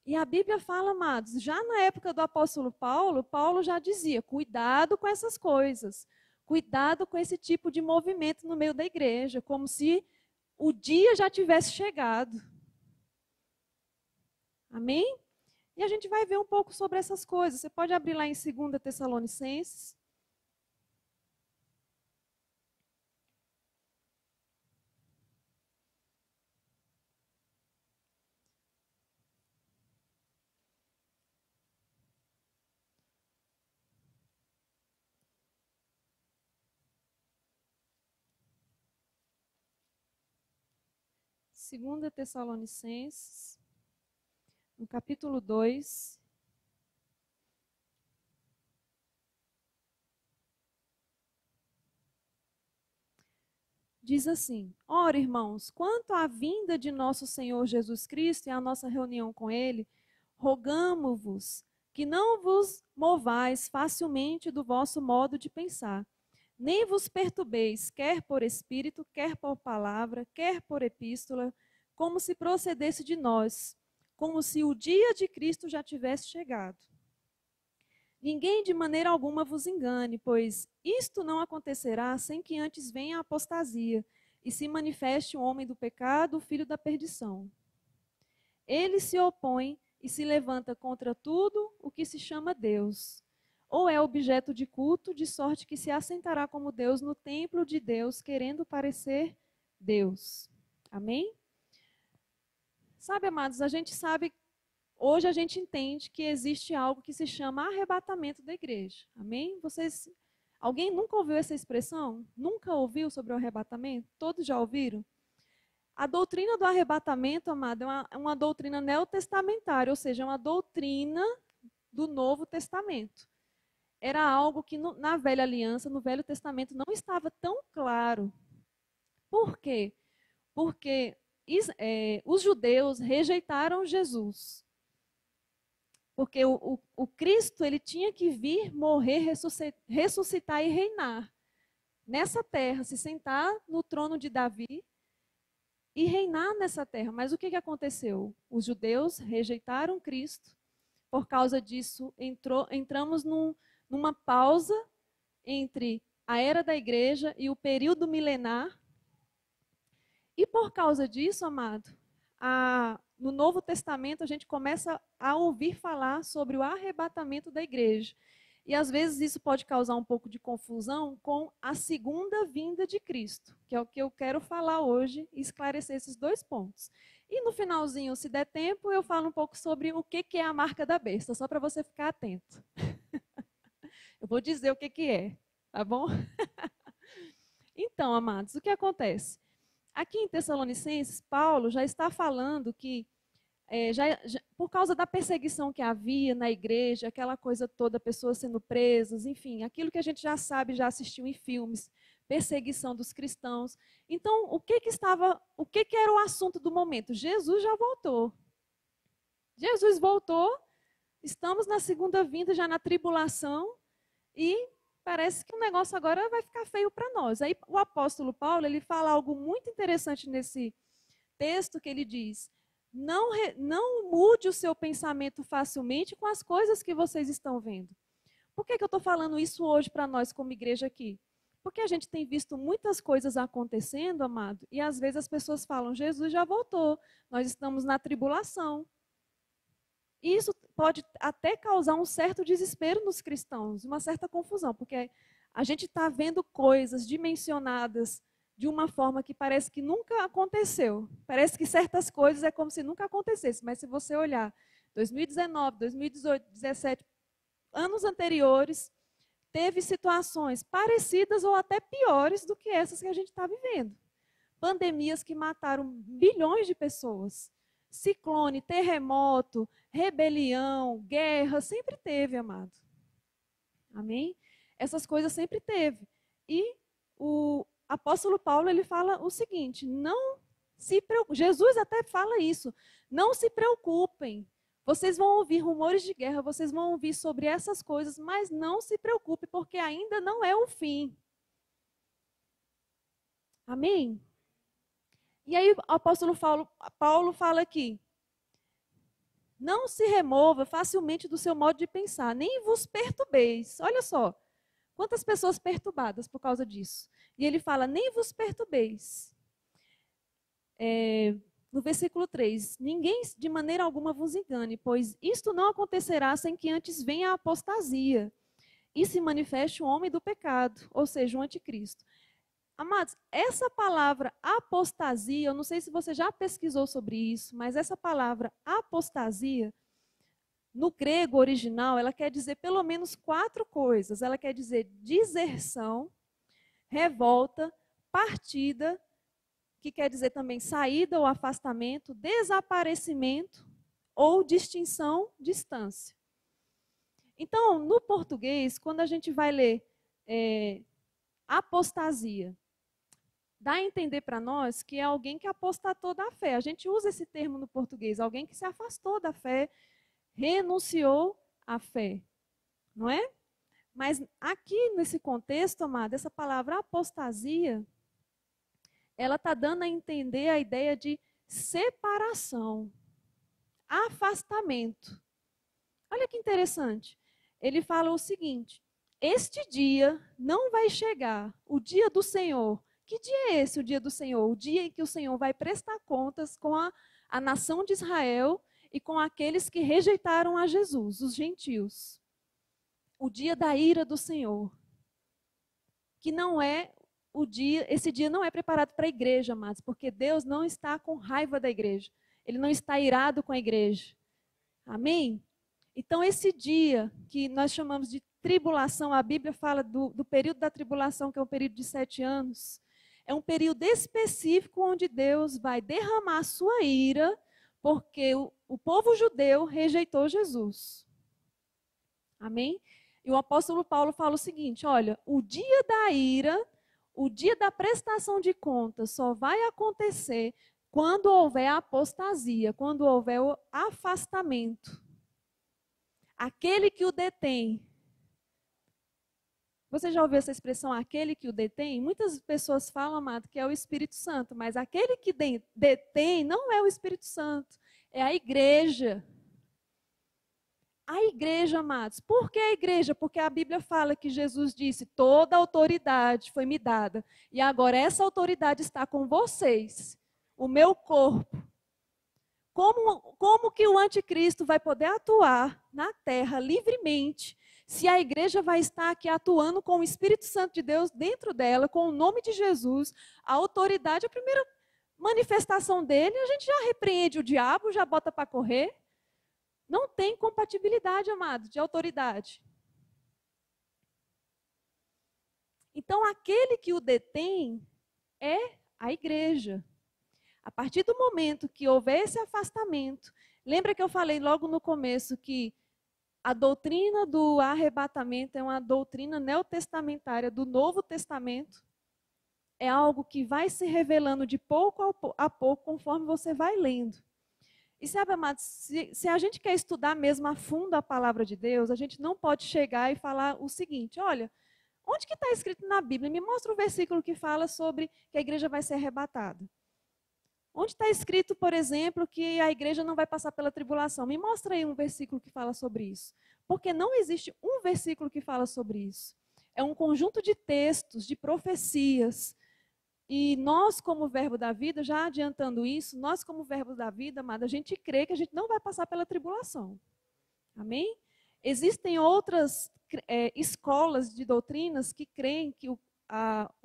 E a Bíblia fala, amados, já na época do apóstolo Paulo, Paulo já dizia, cuidado com essas coisas, cuidado com esse tipo de movimento no meio da igreja, como se o dia já tivesse chegado. Amém? E a gente vai ver um pouco sobre essas coisas. Você pode abrir lá em 2 Tessalonicenses. Segunda Tessalonicenses, no capítulo 2. Diz assim: ora, irmãos, quanto à vinda de nosso Senhor Jesus Cristo e à nossa reunião com Ele, rogamo-vos que não vos movais facilmente do vosso modo de pensar, nem vos perturbeis, quer por espírito, quer por palavra, quer por epístola, como se procedesse de nós, como se o dia de Cristo já tivesse chegado. Ninguém de maneira alguma vos engane, pois isto não acontecerá sem que antes venha a apostasia e se manifeste o homem do pecado, o filho da perdição. Ele se opõe e se levanta contra tudo o que se chama Deus, ou é objeto de culto, de sorte que se assentará como Deus no templo de Deus, querendo parecer Deus. Amém? Sabe, amados, a gente sabe, hoje a gente entende que existe algo que se chama arrebatamento da igreja. Amém? Alguém nunca ouviu essa expressão? Nunca ouviu sobre o arrebatamento? Todos já ouviram? A doutrina do arrebatamento, amado, é uma doutrina neotestamentária, ou seja, é uma doutrina do Novo Testamento. Era algo que na Velha Aliança, no Velho Testamento, não estava tão claro. Por quê? Porque os judeus rejeitaram Jesus. Porque o Cristo, ele tinha que vir, morrer, ressuscitar e reinar nessa terra, se sentar no trono de Davi e reinar nessa terra. Mas o que aconteceu? Os judeus rejeitaram Cristo. Por causa disso, entramos numa pausa entre a era da igreja e o período milenar. E por causa disso, amado, no Novo Testamento a gente começa a ouvir falar sobre o arrebatamento da igreja. E às vezes isso pode causar um pouco de confusão com a segunda vinda de Cristo, que é o que eu quero falar hoje e esclarecer esses dois pontos. E no finalzinho, se der tempo, eu falo um pouco sobre o que é a marca da besta, só para você ficar atento. Eu vou dizer o que é, tá bom? Então, amados, o que acontece? Aqui em Tessalonicenses, Paulo já está falando que, por causa da perseguição que havia na igreja, aquela coisa toda, pessoas sendo presas, enfim, aquilo que a gente já sabe, já assistiu em filmes, perseguição dos cristãos. Então, o que era o assunto do momento? Jesus já voltou. Jesus voltou, estamos na segunda vinda, já na tribulação, e parece que o negócio agora vai ficar feio para nós. Aí o apóstolo Paulo, ele fala algo muito interessante nesse texto, que ele diz: não mude o seu pensamento facilmente com as coisas que vocês estão vendo. Por que eu estou falando isso hoje para nós como igreja aqui? Porque a gente tem visto muitas coisas acontecendo, amado, e às vezes as pessoas falam: Jesus já voltou, nós estamos na tribulação. E isso pode até causar um certo desespero nos cristãos, uma certa confusão, porque a gente está vendo coisas dimensionadas de uma forma que parece que nunca aconteceu. Parece que certas coisas é como se nunca acontecesse, mas se você olhar 2019, 2018, 2017, anos anteriores, teve situações parecidas ou até piores do que essas que a gente está vivendo. Pandemias que mataram bilhões de pessoas. Ciclone, terremoto, rebelião, guerra, sempre teve, amado. Amém? Essas coisas sempre teve. E o apóstolo Paulo, ele fala o seguinte, não se preocupem, Jesus até fala isso, não se preocupem, vocês vão ouvir rumores de guerra, vocês vão ouvir sobre essas coisas, mas não se preocupe, porque ainda não é o fim. Amém? E aí o apóstolo Paulo fala aqui, não se remova facilmente do seu modo de pensar, nem vos perturbeis. Olha só, quantas pessoas perturbadas por causa disso. E ele fala, nem vos perturbeis. No versículo 3, ninguém de maneira alguma vos engane, pois isto não acontecerá sem que antes venha a apostasia e se manifeste o homem do pecado, ou seja, o anticristo. Amados, essa palavra apostasia, eu não sei se você já pesquisou sobre isso, mas essa palavra apostasia, no grego original, ela quer dizer pelo menos 4 coisas. Ela quer dizer deserção, revolta, partida, que quer dizer também saída ou afastamento, desaparecimento ou distinção, distância. Então, no português, quando a gente vai ler apostasia, dá a entender para nós que é alguém que apostatou da fé. A gente usa esse termo no português, alguém que se afastou da fé, renunciou à fé, não é? Mas aqui nesse contexto, amado, essa palavra apostasia, ela está dando a entender a ideia de separação, afastamento. Olha que interessante. Ele fala o seguinte, este dia não vai chegar, o dia do Senhor. Que dia é esse, o dia do Senhor? O dia em que o Senhor vai prestar contas com a nação de Israel e com aqueles que rejeitaram a Jesus, os gentios. O dia da ira do Senhor. Que não é o dia, esse dia não é preparado para a igreja, amados, porque Deus não está com raiva da igreja. Ele não está irado com a igreja. Amém? Então, esse dia que nós chamamos de tribulação, a Bíblia fala do período da tribulação, que é um período de 7 anos, é um período específico onde Deus vai derramar a sua ira, porque o povo judeu rejeitou Jesus. Amém? E o apóstolo Paulo fala o seguinte, olha, o dia da ira, o dia da prestação de contas só vai acontecer quando houver apostasia, quando houver o afastamento. Aquele que o detém. Você já ouviu essa expressão, aquele que o detém? Muitas pessoas falam, amado, que é o Espírito Santo, mas aquele que detém não é o Espírito Santo, é a igreja. A igreja, amados. Por que a igreja? Porque a Bíblia fala que Jesus disse, toda autoridade foi me dada, e agora essa autoridade está com vocês, o meu corpo. Como que o anticristo vai poder atuar na terra livremente, se a igreja vai estar aqui atuando com o Espírito Santo de Deus dentro dela, com o nome de Jesus, a autoridade, a primeira manifestação dele, a gente já repreende o diabo, já bota para correr. Não tem compatibilidade, amado, de autoridade. Então, aquele que o detém é a igreja. A partir do momento que houver esse afastamento, lembra que eu falei logo no começo que a doutrina do arrebatamento é uma doutrina neotestamentária do Novo Testamento. É algo que vai se revelando de pouco a pouco, conforme você vai lendo. E sabe, amados, se a gente quer estudar mesmo a fundo a palavra de Deus, a gente não pode chegar e falar o seguinte, olha, onde que está escrito na Bíblia? Me mostra o versículo que fala sobre que a igreja vai ser arrebatada. Onde está escrito, por exemplo, que a igreja não vai passar pela tribulação? Me mostra aí um versículo que fala sobre isso. Porque não existe um versículo que fala sobre isso. É um conjunto de textos, de profecias. E nós, como Verbo da Vida, já adiantando isso, nós como Verbo da Vida, amada, a gente crê que a gente não vai passar pela tribulação. Amém? Existem outras escolas de doutrinas que creem que o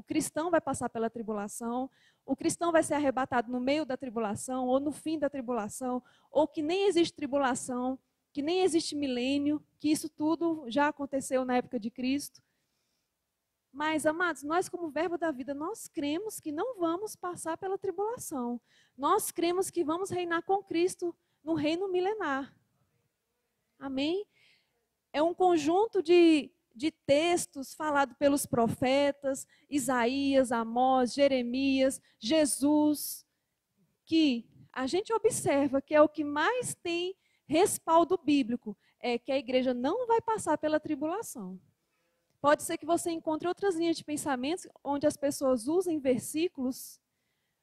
cristão vai passar pela tribulação, o cristão vai ser arrebatado no meio da tribulação, ou no fim da tribulação, ou que nem existe tribulação, que nem existe milênio, que isso tudo já aconteceu na época de Cristo. Mas, amados, nós como Verbo da Vida, nós cremos que não vamos passar pela tribulação. Nós cremos que vamos reinar com Cristo no reino milenar. Amém? É um conjunto de textos falados pelos profetas, Isaías, Amós, Jeremias, Jesus, que a gente observa que é o que mais tem respaldo bíblico, é que a igreja não vai passar pela tribulação. Pode ser que você encontre outras linhas de pensamentos onde as pessoas usem versículos,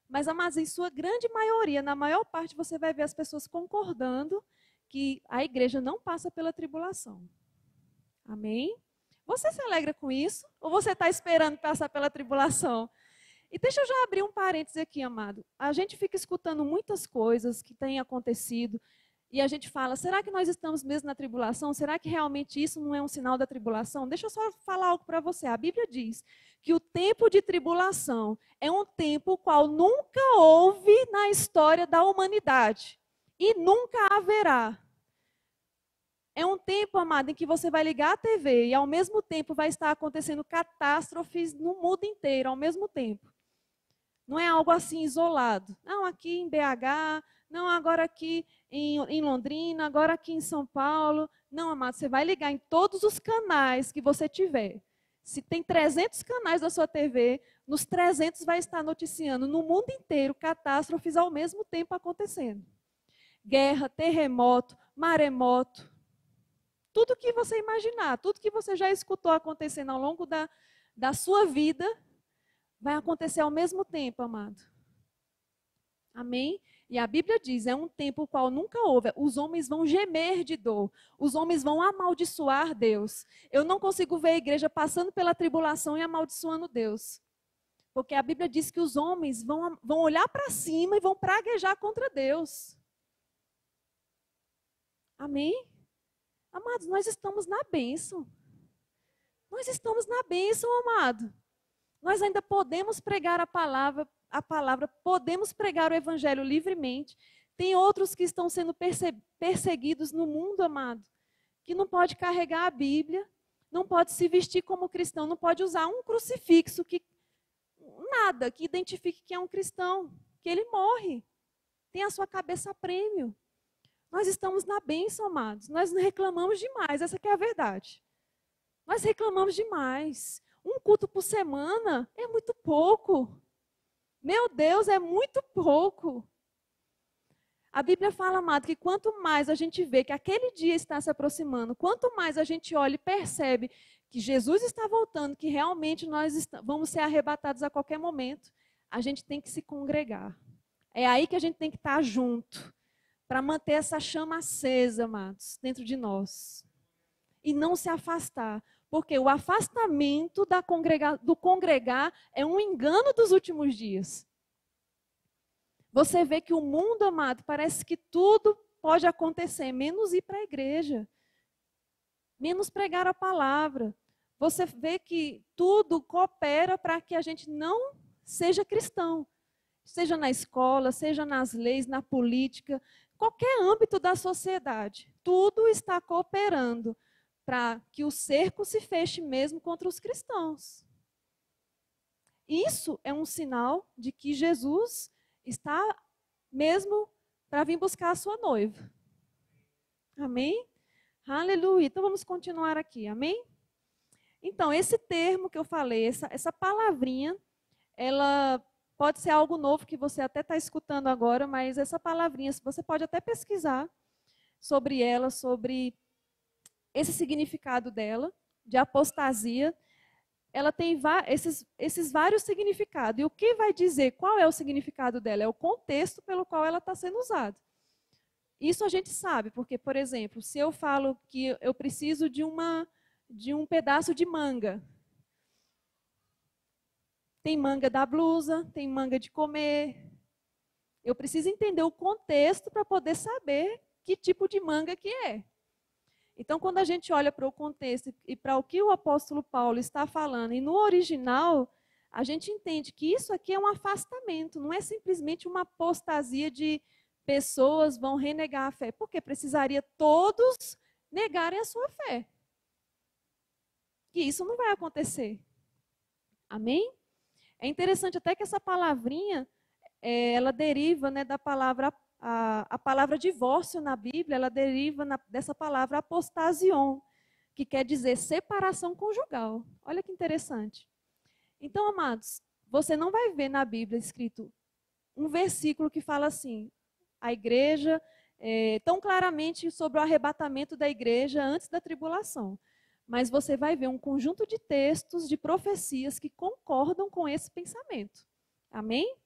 mas, amados, em sua grande maioria, na maior parte, você vai ver as pessoas concordando que a igreja não passa pela tribulação. Amém? Você se alegra com isso? Ou você está esperando passar pela tribulação? E deixa eu já abrir um parênteses aqui, amado. A gente fica escutando muitas coisas que têm acontecido e a gente fala, será que nós estamos mesmo na tribulação? Será que realmente isso não é um sinal da tribulação? Deixa eu só falar algo para você. A Bíblia diz que o tempo de tribulação é um tempo qual nunca houve na história da humanidade e nunca haverá. É um tempo, amado, em que você vai ligar a TV e ao mesmo tempo vai estar acontecendo catástrofes no mundo inteiro, ao mesmo tempo. Não é algo assim isolado. Não, aqui em BH, não, agora aqui em Londrina, agora aqui em São Paulo. Não, amado, você vai ligar em todos os canais que você tiver. Se tem 300 canais da sua TV, nos 300 vai estar noticiando no mundo inteiro catástrofes ao mesmo tempo acontecendo. Guerra, terremoto, maremoto. Tudo que você imaginar, tudo que você já escutou acontecendo ao longo da sua vida, vai acontecer ao mesmo tempo, amado. Amém? E a Bíblia diz, é um tempo o qual nunca houve. Os homens vão gemer de dor. Os homens vão amaldiçoar Deus. Eu não consigo ver a igreja passando pela tribulação e amaldiçoando Deus. Porque a Bíblia diz que os homens vão olhar para cima e vão praguejar contra Deus. Amém? Amados, nós estamos na bênção. Nós estamos na bênção, amado. Nós ainda podemos pregar a palavra, podemos pregar o evangelho livremente. Tem outros que estão sendo perseguidos no mundo, amado, que não pode carregar a Bíblia, não pode se vestir como cristão, não pode usar um crucifixo, nada que identifique que é um cristão, que ele morre, tem a sua cabeça a prêmio. Nós estamos na bênção, amados. Nós não reclamamos demais, essa que é a verdade. Nós reclamamos demais. Um culto por semana é muito pouco. Meu Deus, é muito pouco. A Bíblia fala, amado, que quanto mais a gente vê que aquele dia está se aproximando, quanto mais a gente olha e percebe que Jesus está voltando, que realmente nós vamos ser arrebatados a qualquer momento, a gente tem que se congregar. É aí que a gente tem que estar junto, para manter essa chama acesa, amados, dentro de nós. E não se afastar. Porque o afastamento do congregar é um engano dos últimos dias. Você vê que o mundo, amado, parece que tudo pode acontecer, menos ir para a igreja, menos pregar a palavra. Você vê que tudo coopera para que a gente não seja cristão. Seja na escola, seja nas leis, na política, qualquer âmbito da sociedade. Tudo está cooperando para que o cerco se feche mesmo contra os cristãos. Isso é um sinal de que Jesus está mesmo para vir buscar a sua noiva. Amém? Aleluia. Então vamos continuar aqui, amém? Então, esse termo que eu falei, essa palavrinha, ela pode ser algo novo que você até está escutando agora, mas essa palavrinha, você pode até pesquisar sobre ela, sobre esse significado dela, de apostasia. Ela tem esses vários significados. E o que vai dizer qual é o significado dela? É o contexto pelo qual ela está sendo usada. Isso a gente sabe, porque, por exemplo, se eu falo que eu preciso de um pedaço de manga, tem manga da blusa, tem manga de comer. Eu preciso entender o contexto para poder saber que tipo de manga que é. Então, quando a gente olha para o contexto e para o que o apóstolo Paulo está falando, e no original, a gente entende que isso aqui é um afastamento, não é simplesmente uma apostasia de pessoas vão renegar a fé, porque precisaria todos negarem a sua fé. E isso não vai acontecer. Amém? É interessante até que essa palavrinha, ela deriva, né, da palavra, a palavra divórcio na Bíblia, ela deriva dessa palavra apostasion, que quer dizer separação conjugal. Olha que interessante. Então, amados, você não vai ver na Bíblia escrito um versículo que fala assim, a igreja, tão claramente sobre o arrebatamento da igreja antes da tribulação. Mas você vai ver um conjunto de textos, de profecias que concordam com esse pensamento. Amém?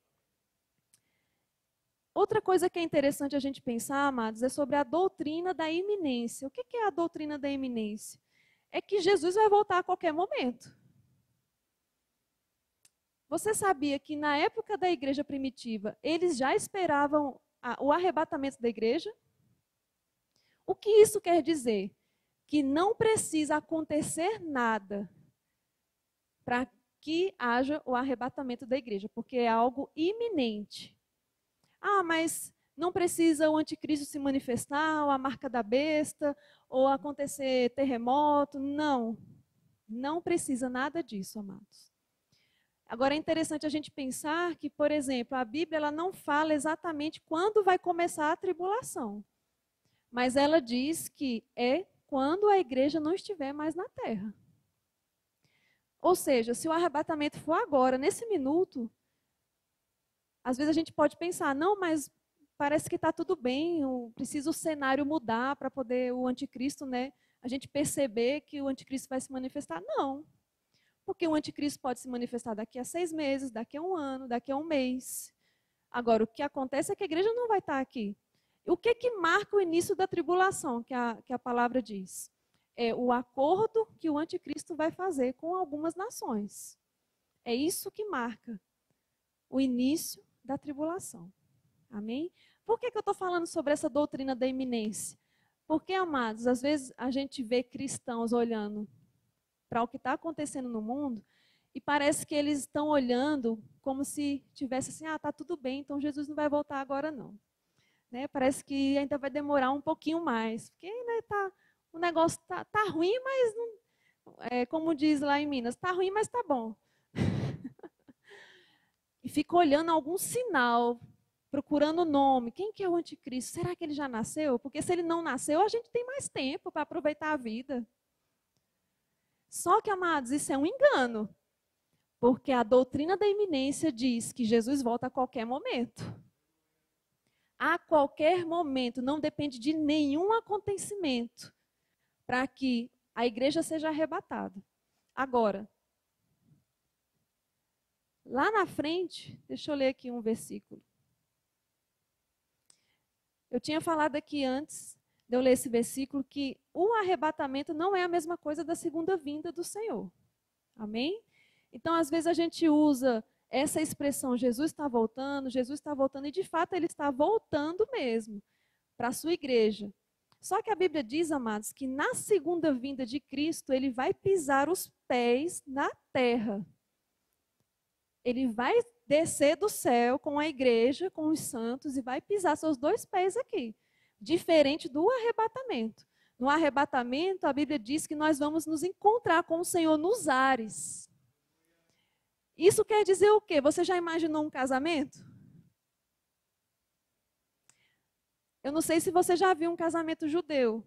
Outra coisa que é interessante a gente pensar, amados, é sobre a doutrina da iminência. O que é a doutrina da iminência? É que Jesus vai voltar a qualquer momento. Você sabia que na época da igreja primitiva, eles já esperavam o arrebatamento da igreja? O que isso quer dizer? Que não precisa acontecer nada para que haja o arrebatamento da igreja, porque é algo iminente. Ah, mas não precisa o anticristo se manifestar, ou a marca da besta, ou acontecer terremoto. Não, não precisa nada disso, amados. Agora é interessante a gente pensar que, por exemplo, a Bíblia ela não fala exatamente quando vai começar a tribulação, mas ela diz que é quando a igreja não estiver mais na terra. Ou seja, se o arrebatamento for agora, nesse minuto, às vezes a gente pode pensar, não, mas parece que está tudo bem, precisa o cenário mudar para poder o anticristo, né, a gente perceber que o anticristo vai se manifestar. Não, porque o anticristo pode se manifestar daqui a 6 meses, daqui a 1 ano, daqui a 1 mês. Agora, o que acontece é que a igreja não vai estar aqui. O que marca o início da tribulação, que a palavra diz? É o acordo que o anticristo vai fazer com algumas nações. É isso que marca o início da tribulação. Amém? Por que eu estou falando sobre essa doutrina da iminência? Porque, amados, às vezes a gente vê cristãos olhando para o que está acontecendo no mundo e parece que eles estão olhando como se tivesse assim, está tudo bem, então Jesus não vai voltar agora não. Né? Parece que ainda vai demorar um pouquinho mais, porque né, o negócio tá ruim, mas não, como diz lá em Minas, está ruim, mas está bom. E fica olhando algum sinal, procurando o nome. Quem que é o anticristo? Será que ele já nasceu? Porque se ele não nasceu, a gente tem mais tempo para aproveitar a vida. Só que, amados, isso é um engano. Porque a doutrina da iminência diz que Jesus volta a qualquer momento. A qualquer momento, não depende de nenhum acontecimento para que a igreja seja arrebatada. Agora, lá na frente, deixa eu ler aqui um versículo. Eu tinha falado aqui antes de eu ler esse versículo que o arrebatamento não é a mesma coisa da segunda vinda do Senhor. Amém? Então, às vezes a gente usa essa expressão, Jesus está voltando, e de fato ele está voltando mesmo para a sua igreja. Só que a Bíblia diz, amados, que na segunda vinda de Cristo, ele vai pisar os pés na terra. Ele vai descer do céu com a igreja, com os santos, e vai pisar seus 2 pés aqui. Diferente do arrebatamento. No arrebatamento, a Bíblia diz que nós vamos nos encontrar com o Senhor nos ares. Isso quer dizer o quê? Você já imaginou um casamento? Eu não sei se você já viu um casamento judeu,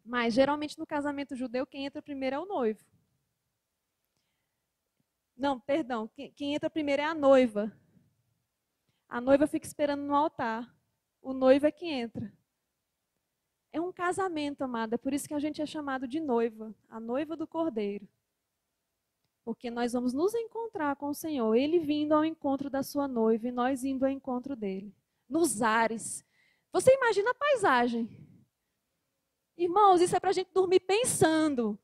mas geralmente no casamento judeu quem entra primeiro é o noivo. Não, perdão, quem entra primeiro é a noiva. A noiva fica esperando no altar. O noivo é que entra. É um casamento, amada, é por isso que a gente é chamado de noiva, a noiva do Cordeiro. Porque nós vamos nos encontrar com o Senhor, Ele vindo ao encontro da sua noiva e nós indo ao encontro dele. Nos ares. Você imagina a paisagem. Irmãos, isso é para a gente dormir pensando.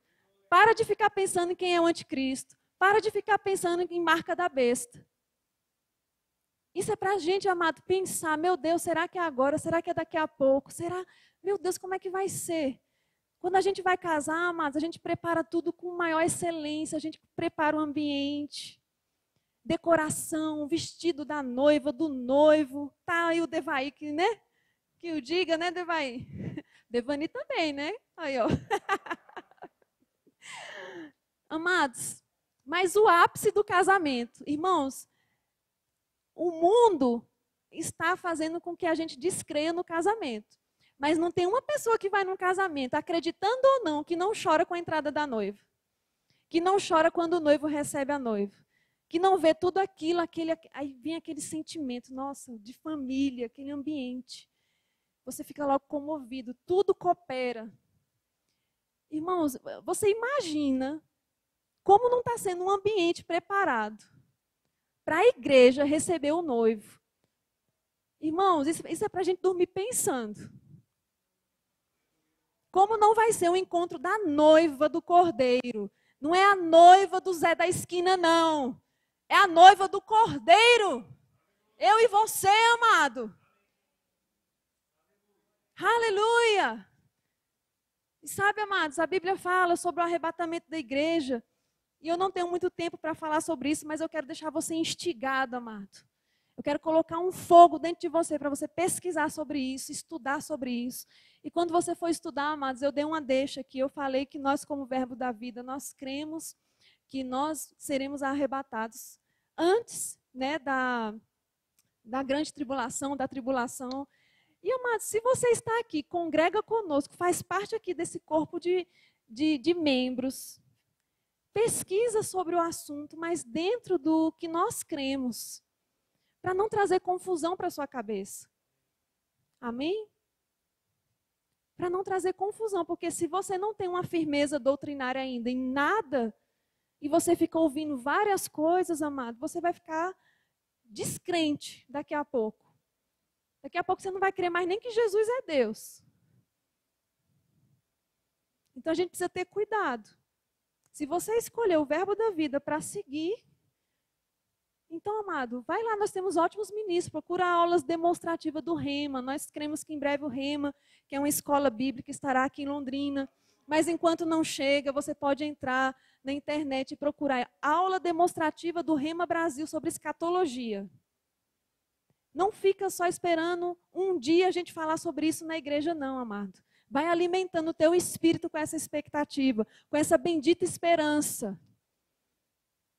Para de ficar pensando em quem é o anticristo. Para de ficar pensando em marca da besta. Isso é para a gente, amado, pensar, meu Deus, será que é agora? Será que é daqui a pouco? Será, meu Deus, como é que vai ser? Quando a gente vai casar, amados, a gente prepara tudo com maior excelência, a gente prepara o ambiente, decoração, vestido da noiva, do noivo. Tá aí o Devaí, né? Que o diga, né, Devaí? Devani também, né? Aí, ó. Amados, mas o ápice do casamento, irmãos, o mundo está fazendo com que a gente descreia no casamento. Mas não tem uma pessoa que vai num casamento, acreditando ou não, que não chora com a entrada da noiva. Que não chora quando o noivo recebe a noiva. Que não vê tudo aquilo, aí vem aquele sentimento, nossa, de família, aquele ambiente. Você fica logo comovido, tudo coopera. Irmãos, você imagina como não está sendo um ambiente preparado para a igreja receber o noivo. Irmãos, isso é para a gente dormir pensando. Como não vai ser o encontro da noiva do Cordeiro? Não é a noiva do Zé da esquina, não. É a noiva do Cordeiro. Eu e você, amado. Aleluia! E sabe, amados, a Bíblia fala sobre o arrebatamento da igreja. E eu não tenho muito tempo para falar sobre isso, mas eu quero deixar você instigado, amado. Eu quero colocar um fogo dentro de você para você pesquisar sobre isso, estudar sobre isso. E quando você for estudar, amados, eu dei uma deixa aqui. Eu falei que nós, como verbo da vida, nós cremos que nós seremos arrebatados antes, né, da grande tribulação, da tribulação. E, amados, se você está aqui, congrega conosco, faz parte aqui desse corpo de membros, pesquisa sobre o assunto, mas dentro do que nós cremos, para não trazer confusão para a sua cabeça. Amém? Para não trazer confusão, porque se você não tem uma firmeza doutrinária ainda em nada, e você fica ouvindo várias coisas, amado, você vai ficar descrente daqui a pouco. Daqui a pouco você não vai crer mais nem que Jesus é Deus. Então a gente precisa ter cuidado. Se você escolher o verbo da vida para seguir, então, amado, vai lá, nós temos ótimos ministros, procura aulas demonstrativas do Rema. Nós cremos que em breve o Rema, que é uma escola bíblica, estará aqui em Londrina. Mas enquanto não chega, você pode entrar na internet e procurar aula demonstrativa do Rema Brasil sobre escatologia. Não fica só esperando um dia a gente falar sobre isso na igreja, não, amado. Vai alimentando o teu espírito com essa expectativa, com essa bendita esperança.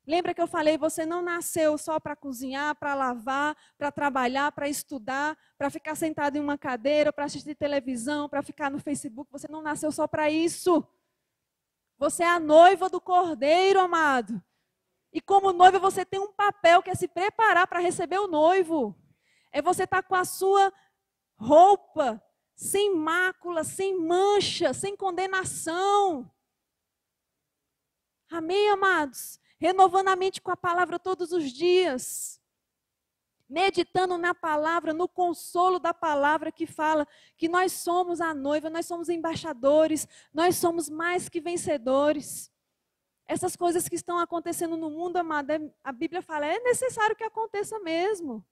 Lembra que eu falei, você não nasceu só para cozinhar, para lavar, para trabalhar, para estudar, para ficar sentado em uma cadeira, para assistir televisão, para ficar no Facebook. Você não nasceu só para isso. Você é a noiva do Cordeiro, amado. E como noiva você tem um papel que é se preparar para receber o noivo. É você estar com a sua roupa sem mácula, sem mancha, sem condenação. Amém, amados? Renovando a mente com a palavra todos os dias. Meditando na palavra, no consolo da palavra que fala que nós somos a noiva, nós somos embaixadores, nós somos mais que vencedores. Essas coisas que estão acontecendo no mundo, amada, a Bíblia fala, é necessário que aconteça mesmo.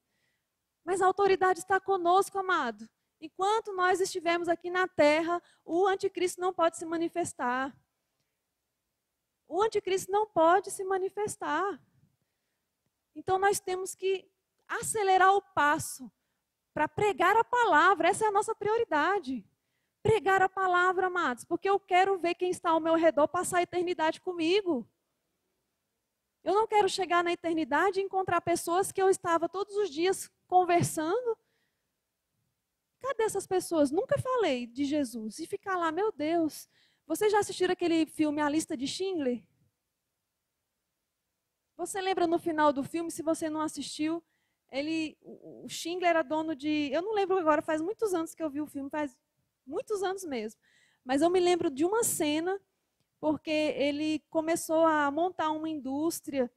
Mas a autoridade está conosco, amado. Enquanto nós estivermos aqui na terra, o anticristo não pode se manifestar. O anticristo não pode se manifestar. Então nós temos que acelerar o passo para pregar a palavra. Essa é a nossa prioridade. Pregar a palavra, amados, porque eu quero ver quem está ao meu redor passar a eternidade comigo. Eu não quero chegar na eternidade e encontrar pessoas que eu estava todos os dias conversando. Cadê essas pessoas? Nunca falei de Jesus. E ficar lá, meu Deus. Vocês já assistiram aquele filme A Lista de Schindler? Você lembra no final do filme, se você não assistiu, o Schindler era dono de... Eu não lembro agora, faz muitos anos que eu vi o filme, faz muitos anos mesmo. Mas eu me lembro de uma cena, porque ele começou a montar uma indústria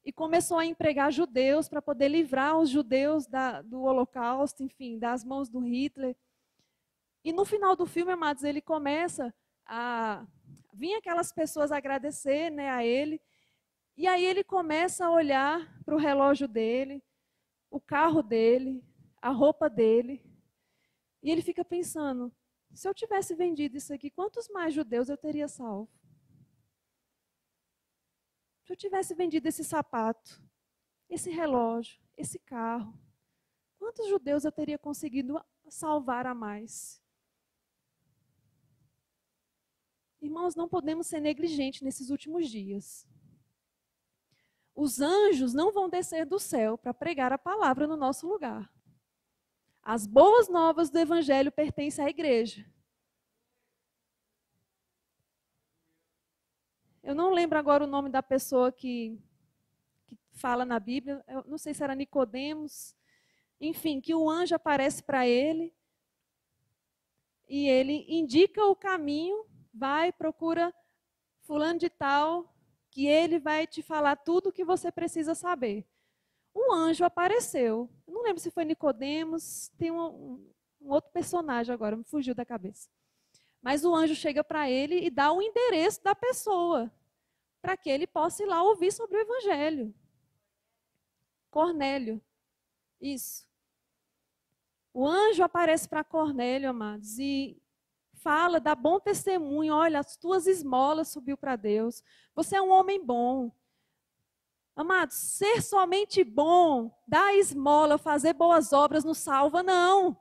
e começou a empregar judeus para poder livrar os judeus do Holocausto, enfim, das mãos do Hitler. E no final do filme, amados, ele começa a vir aquelas pessoas agradecer, né, a ele. E aí ele começa a olhar para o relógio dele, o carro dele, a roupa dele. E ele fica pensando, se eu tivesse vendido isso aqui, quantos mais judeus eu teria salvo? Se eu tivesse vendido esse sapato, esse relógio, esse carro, quantos judeus eu teria conseguido salvar a mais? Irmãos, não podemos ser negligentes nesses últimos dias. Os anjos não vão descer do céu para pregar a palavra no nosso lugar. As boas novas do Evangelho pertencem à igreja. Eu não lembro agora o nome da pessoa que fala na Bíblia, eu não sei se era Nicodemos, enfim, que o anjo aparece para ele e ele indica o caminho, vai, procura fulano de tal, que ele vai te falar tudo o que você precisa saber. Um anjo apareceu, eu não lembro se foi Nicodemos, tem um outro personagem agora, me fugiu da cabeça. Mas o anjo chega para ele e dá o endereço da pessoa, para que ele possa ir lá ouvir sobre o Evangelho. Cornélio. Isso. O anjo aparece para Cornélio, amados, e fala, dá bom testemunho. Olha, as tuas esmolas subiu para Deus. Você é um homem bom. Amados, ser somente bom, dar esmola, fazer boas obras não salva, não.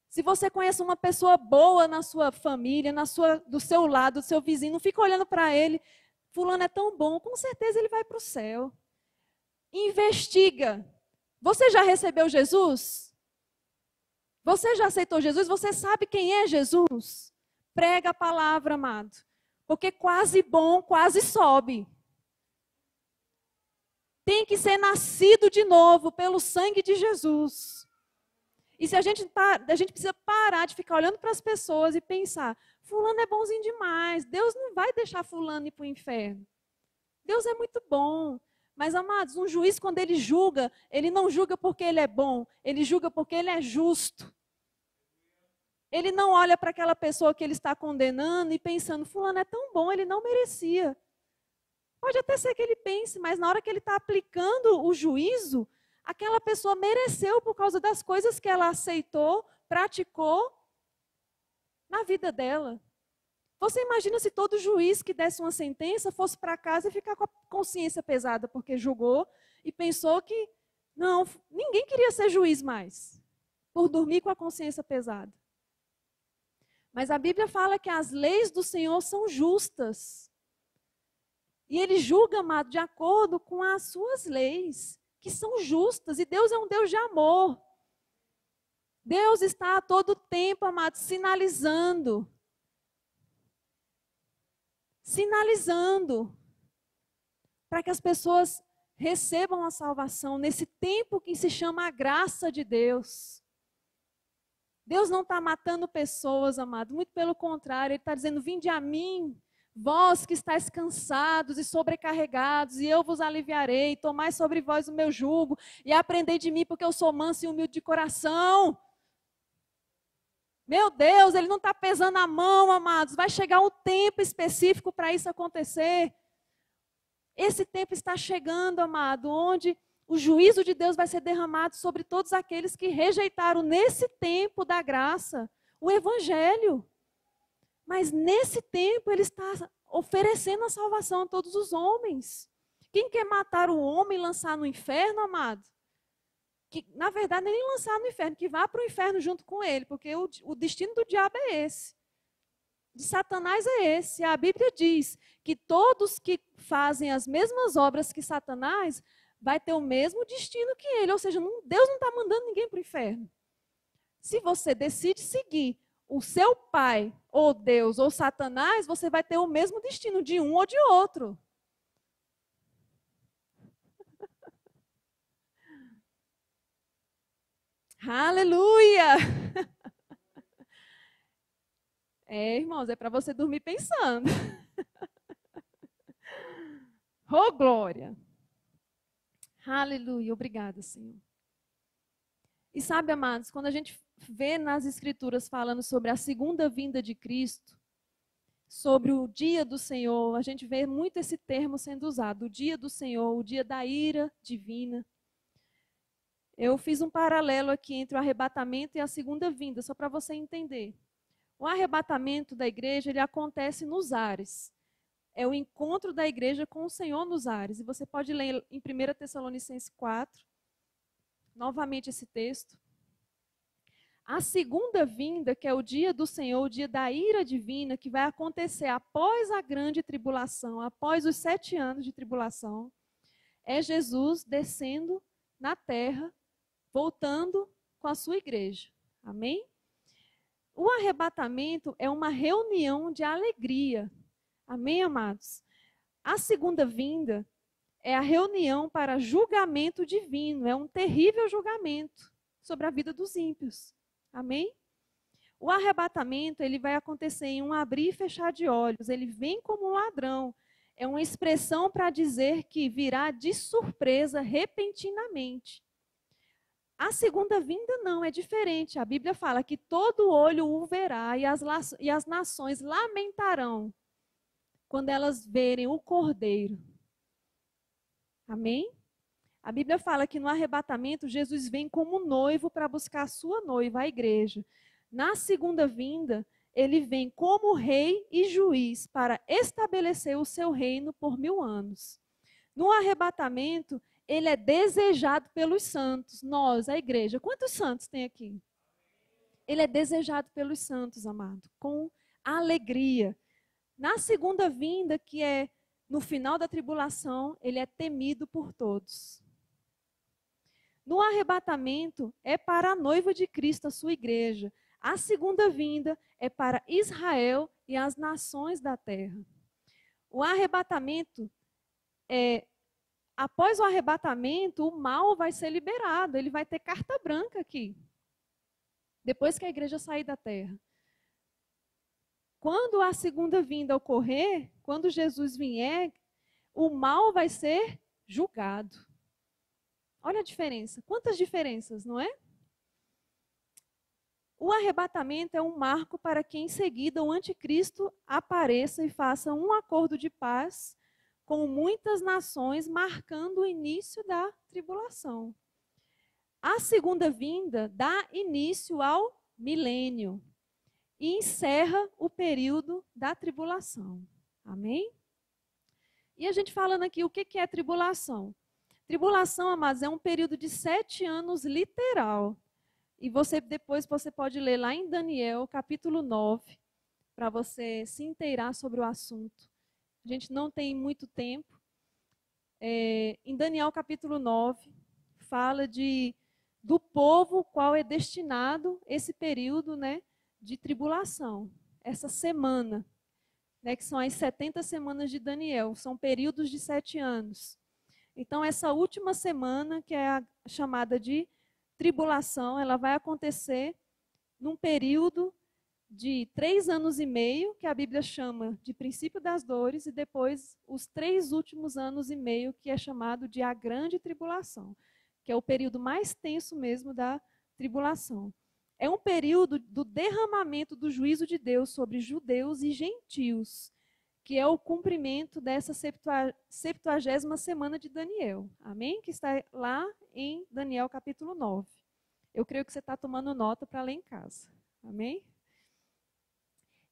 Se você conhece uma pessoa boa na sua família, do seu lado, do seu vizinho, não fica olhando para ele, fulano é tão bom, com certeza ele vai para o céu. Investiga. Você já recebeu Jesus? Você já aceitou Jesus? Você sabe quem é Jesus? Prega a palavra, amado. Porque quase bom, quase sobe. Tem que ser nascido de novo pelo sangue de Jesus. E se a gente precisa parar de ficar olhando para as pessoas e pensar, fulano é bonzinho demais, Deus não vai deixar fulano ir para o inferno. Deus é muito bom. Mas, amados, um juiz, quando ele julga, ele não julga porque ele é bom, ele julga porque ele é justo. Ele não olha para aquela pessoa que ele está condenando e pensando, fulano é tão bom, ele não merecia. Pode até ser que ele pense, mas na hora que ele está aplicando o juízo, aquela pessoa mereceu por causa das coisas que ela aceitou, praticou na vida dela. Você imagina se todo juiz que desse uma sentença fosse para casa e ficar com a consciência pesada porque julgou e pensou que não, ninguém queria ser juiz mais, por dormir com a consciência pesada. Mas a Bíblia fala que as leis do Senhor são justas. E Ele julga, amado, de acordo com as suas leis, que são justas. E Deus é um Deus de amor. Deus está a todo tempo, amado, sinalizando para que as pessoas recebam a salvação nesse tempo que se chama a graça de Deus. Deus não está matando pessoas, amado, muito pelo contrário, Ele está dizendo, vinde a mim, vós que estáis cansados e sobrecarregados, e eu vos aliviarei, tomai sobre vós o meu jugo, e aprendei de mim, porque eu sou manso e humilde de coração. Meu Deus, Ele não está pesando a mão, amados, vai chegar um tempo específico para isso acontecer. Esse tempo está chegando, amado, onde o juízo de Deus vai ser derramado sobre todos aqueles que rejeitaram nesse tempo da graça o Evangelho. Mas nesse tempo Ele está oferecendo a salvação a todos os homens. Quem quer matar o homem e lançar no inferno, amado? Que, na verdade, nem lançar no inferno, que vá para o inferno junto com ele, porque o destino do diabo é esse. De Satanás é esse. A Bíblia diz que todos que fazem as mesmas obras que Satanás vai ter o mesmo destino que ele. Ou seja, Deus não está mandando ninguém para o inferno. Se você decide seguir o seu pai, ou Deus, ou Satanás, você vai ter o mesmo destino de um ou de outro. Aleluia! É, irmãos, é para você dormir pensando. Oh, glória! Aleluia, obrigada, Senhor. E sabe, amados, quando a gente vê nas Escrituras falando sobre a segunda vinda de Cristo, sobre o dia do Senhor, a gente vê muito esse termo sendo usado, o dia do Senhor, o dia da ira divina. Eu fiz um paralelo aqui entre o arrebatamento e a segunda vinda, só para você entender. O arrebatamento da igreja, ele acontece nos ares. É o encontro da igreja com o Senhor nos ares. E você pode ler em 1 Tessalonicenses 4, novamente esse texto. A segunda vinda, que é o dia do Senhor, o dia da ira divina, que vai acontecer após a grande tribulação, após os 7 anos de tribulação, é Jesus descendo na terra, voltando com a sua igreja. Amém? O arrebatamento é uma reunião de alegria. Amém, amados? A segunda vinda é a reunião para julgamento divino. É um terrível julgamento sobre a vida dos ímpios. Amém? O arrebatamento, ele vai acontecer em um abrir e fechar de olhos. Ele vem como um ladrão. É uma expressão para dizer que virá de surpresa, repentinamente. A segunda vinda não, é diferente. A Bíblia fala que todo olho o verá e as nações lamentarão quando elas verem o Cordeiro. Amém? A Bíblia fala que no arrebatamento Jesus vem como noivo para buscar a sua noiva, a igreja. Na segunda vinda, ele vem como rei e juiz para estabelecer o seu reino por 1000 anos. No arrebatamento, ele é desejado pelos santos, nós, a igreja. Quantos santos tem aqui? Ele é desejado pelos santos, amado, com alegria. Na segunda vinda, que é no final da tribulação, ele é temido por todos. No arrebatamento, é para a noiva de Cristo, a sua igreja. A segunda vinda é para Israel e as nações da terra. O arrebatamento, após o arrebatamento, o mal vai ser liberado. Ele vai ter carta branca aqui. Depois que a igreja sair da terra. Quando a segunda vinda ocorrer, quando Jesus vier, o mal vai ser julgado. Olha a diferença. Quantas diferenças, não é? O arrebatamento é um marco para que em seguida o anticristo apareça e faça um acordo de paz com muitas nações, marcando o início da tribulação. A segunda vinda dá início ao milênio e encerra o período da tribulação. Amém? E a gente falando aqui, o que é tribulação? Tribulação, amados, é um período de 7 anos literal. E depois você pode ler lá em Daniel, capítulo 9, para você se inteirar sobre o assunto. A gente não tem muito tempo. Em Daniel, capítulo 9, fala do povo qual é destinado esse período, né, de tribulação. Essa semana, né, que são as 70 semanas de Daniel. São períodos de 7 anos. Então, essa última semana, que é a chamada de tribulação, ela vai acontecer num período de 3 anos e meio, que a Bíblia chama de princípio das dores, e depois os 3 últimos anos e meio, que é chamado de a grande tribulação, que é o período mais tenso mesmo da tribulação. É um período do derramamento do juízo de Deus sobre judeus e gentios, que é o cumprimento dessa 70ª semana de Daniel. Amém? Que está lá em Daniel capítulo 9. Eu creio que você está tomando nota para ler em casa. Amém?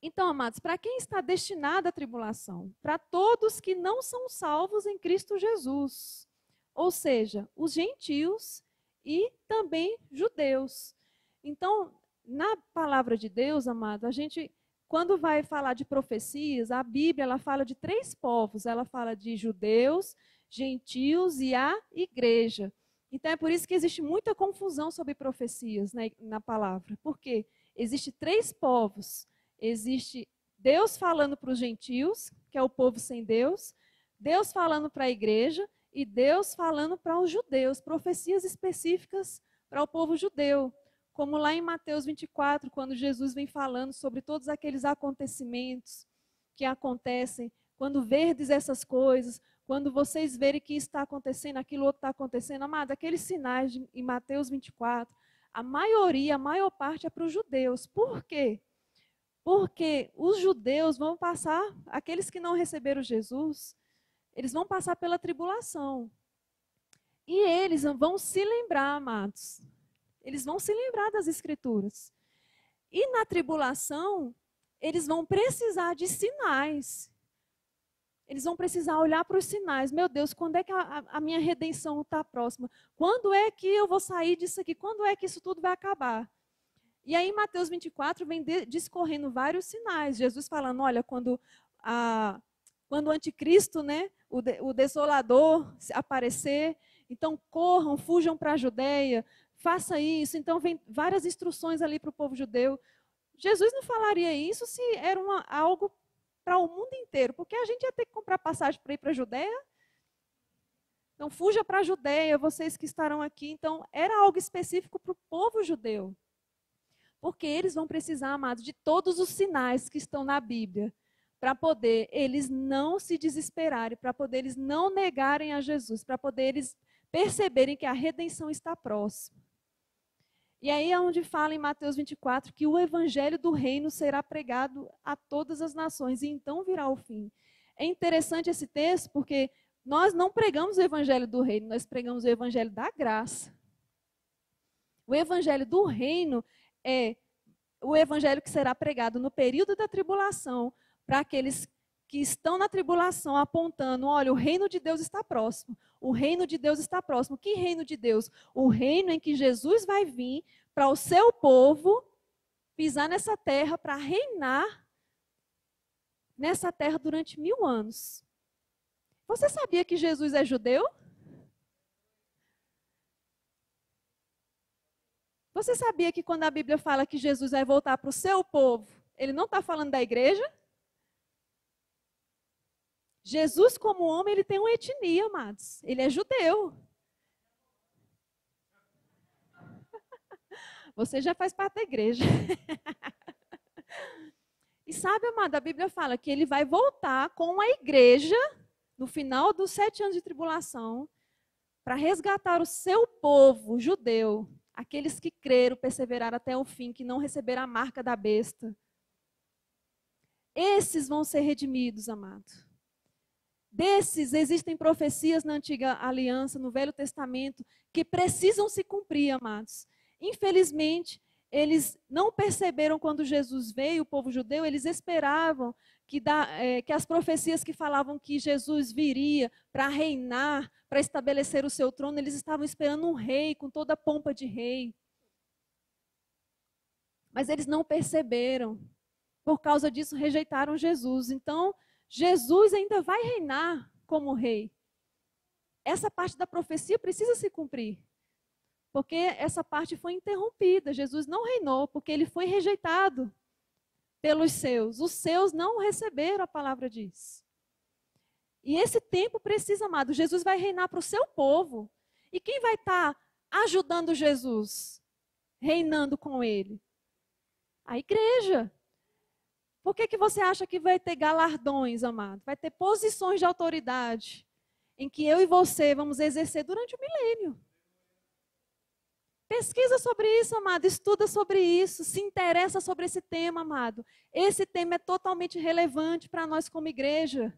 Então, amados, para quem está destinada a tribulação? Para todos que não são salvos em Cristo Jesus. Ou seja, os gentios e também judeus. Então, na palavra de Deus, amado, a gente... Quando vai falar de profecias, a Bíblia ela fala de 3 povos. Ela fala de judeus, gentios e a igreja. Então é por isso que existe muita confusão sobre profecias, né, na palavra. Porque existe 3 povos. Existe Deus falando para os gentios, que é o povo sem Deus. Deus falando para a igreja e Deus falando para os judeus. Profecias específicas para o povo judeu. Como lá em Mateus 24, quando Jesus vem falando sobre todos aqueles acontecimentos que acontecem, quando verdes essas coisas, quando vocês verem que está acontecendo, aquilo outro está acontecendo, amado, aqueles sinais em Mateus 24, a maior parte é para os judeus. Por quê? Porque os judeus vão passar, aqueles que não receberam Jesus, eles vão passar pela tribulação. E eles vão se lembrar, amados. Eles vão se lembrar das Escrituras. E na tribulação, eles vão precisar de sinais. Eles vão precisar olhar para os sinais. Meu Deus, quando é que a minha redenção está próxima? Quando é que eu vou sair disso aqui? Quando é que isso tudo vai acabar? E aí, em Mateus 24, vem discorrendo vários sinais. Jesus falando, olha, quando o anticristo, né, o desolador aparecer, então corram, fujam para a Judéia, faça isso. Então, vem várias instruções ali para o povo judeu. Jesus não falaria isso se era algo para o mundo inteiro, porque a gente ia ter que comprar passagem para ir para a Judéia. Então, fuja para a Judéia, vocês que estarão aqui. Então, era algo específico para o povo judeu. Porque eles vão precisar, amados, de todos os sinais que estão na Bíblia, para poder eles não se desesperarem, para poder eles não negarem a Jesus, para poder eles perceberem que a redenção está próxima. E aí é onde fala em Mateus 24 que o evangelho do reino será pregado a todas as nações e então virá o fim. É interessante esse texto porque nós não pregamos o evangelho do reino, nós pregamos o evangelho da graça. O evangelho do reino é o evangelho que será pregado no período da tribulação para aqueles que estão na tribulação apontando, olha, o reino de Deus está próximo. O reino de Deus está próximo. Que reino de Deus? O reino em que Jesus vai vir para o seu povo pisar nessa terra para reinar nessa terra durante 1000 anos. Você sabia que Jesus é judeu? Você sabia que quando a Bíblia fala que Jesus vai voltar para o seu povo, ele não está falando da igreja? Jesus, como homem, ele tem uma etnia, amados. Ele é judeu. Você já faz parte da igreja. E sabe, amado, a Bíblia fala que ele vai voltar com a igreja no final dos 7 anos de tribulação para resgatar o seu povo judeu, aqueles que creram, perseveraram até o fim, que não receberam a marca da besta. Esses vão ser redimidos, amado. Desses existem profecias na antiga aliança, no Velho Testamento, que precisam se cumprir, amados. Infelizmente, eles não perceberam quando Jesus veio, o povo judeu, eles esperavam que as profecias que falavam que Jesus viria para reinar, para estabelecer o seu trono, eles estavam esperando um rei, com toda a pompa de rei. Mas eles não perceberam. Por causa disso, rejeitaram Jesus. Então, Jesus ainda vai reinar como rei. Essa parte da profecia precisa se cumprir. Porque essa parte foi interrompida. Jesus não reinou, porque ele foi rejeitado pelos seus. Os seus não receberam, a palavra diz. E esse tempo precisa, amado. Jesus vai reinar para o seu povo. E quem vai estar ajudando Jesus? Reinando com ele? A igreja. Por que você acha que vai ter galardões, amado? Vai ter posições de autoridade em que eu e você vamos exercer durante o milênio. Pesquisa sobre isso, amado. Estuda sobre isso. Se interessa sobre esse tema, amado. Esse tema é totalmente relevante para nós como igreja.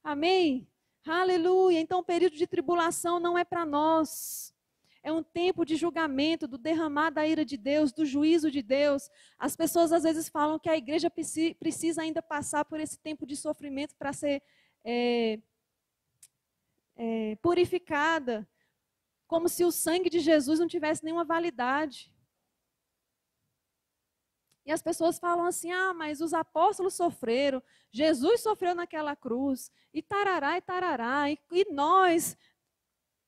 Amém? Aleluia. Então, o período de tribulação não é para nós. É um tempo de julgamento, do derramar da ira de Deus, do juízo de Deus. As pessoas às vezes falam que a igreja precisa ainda passar por esse tempo de sofrimento para ser purificada. Como se o sangue de Jesus não tivesse nenhuma validade. E as pessoas falam assim, mas os apóstolos sofreram, Jesus sofreu naquela cruz, e tarará, e nós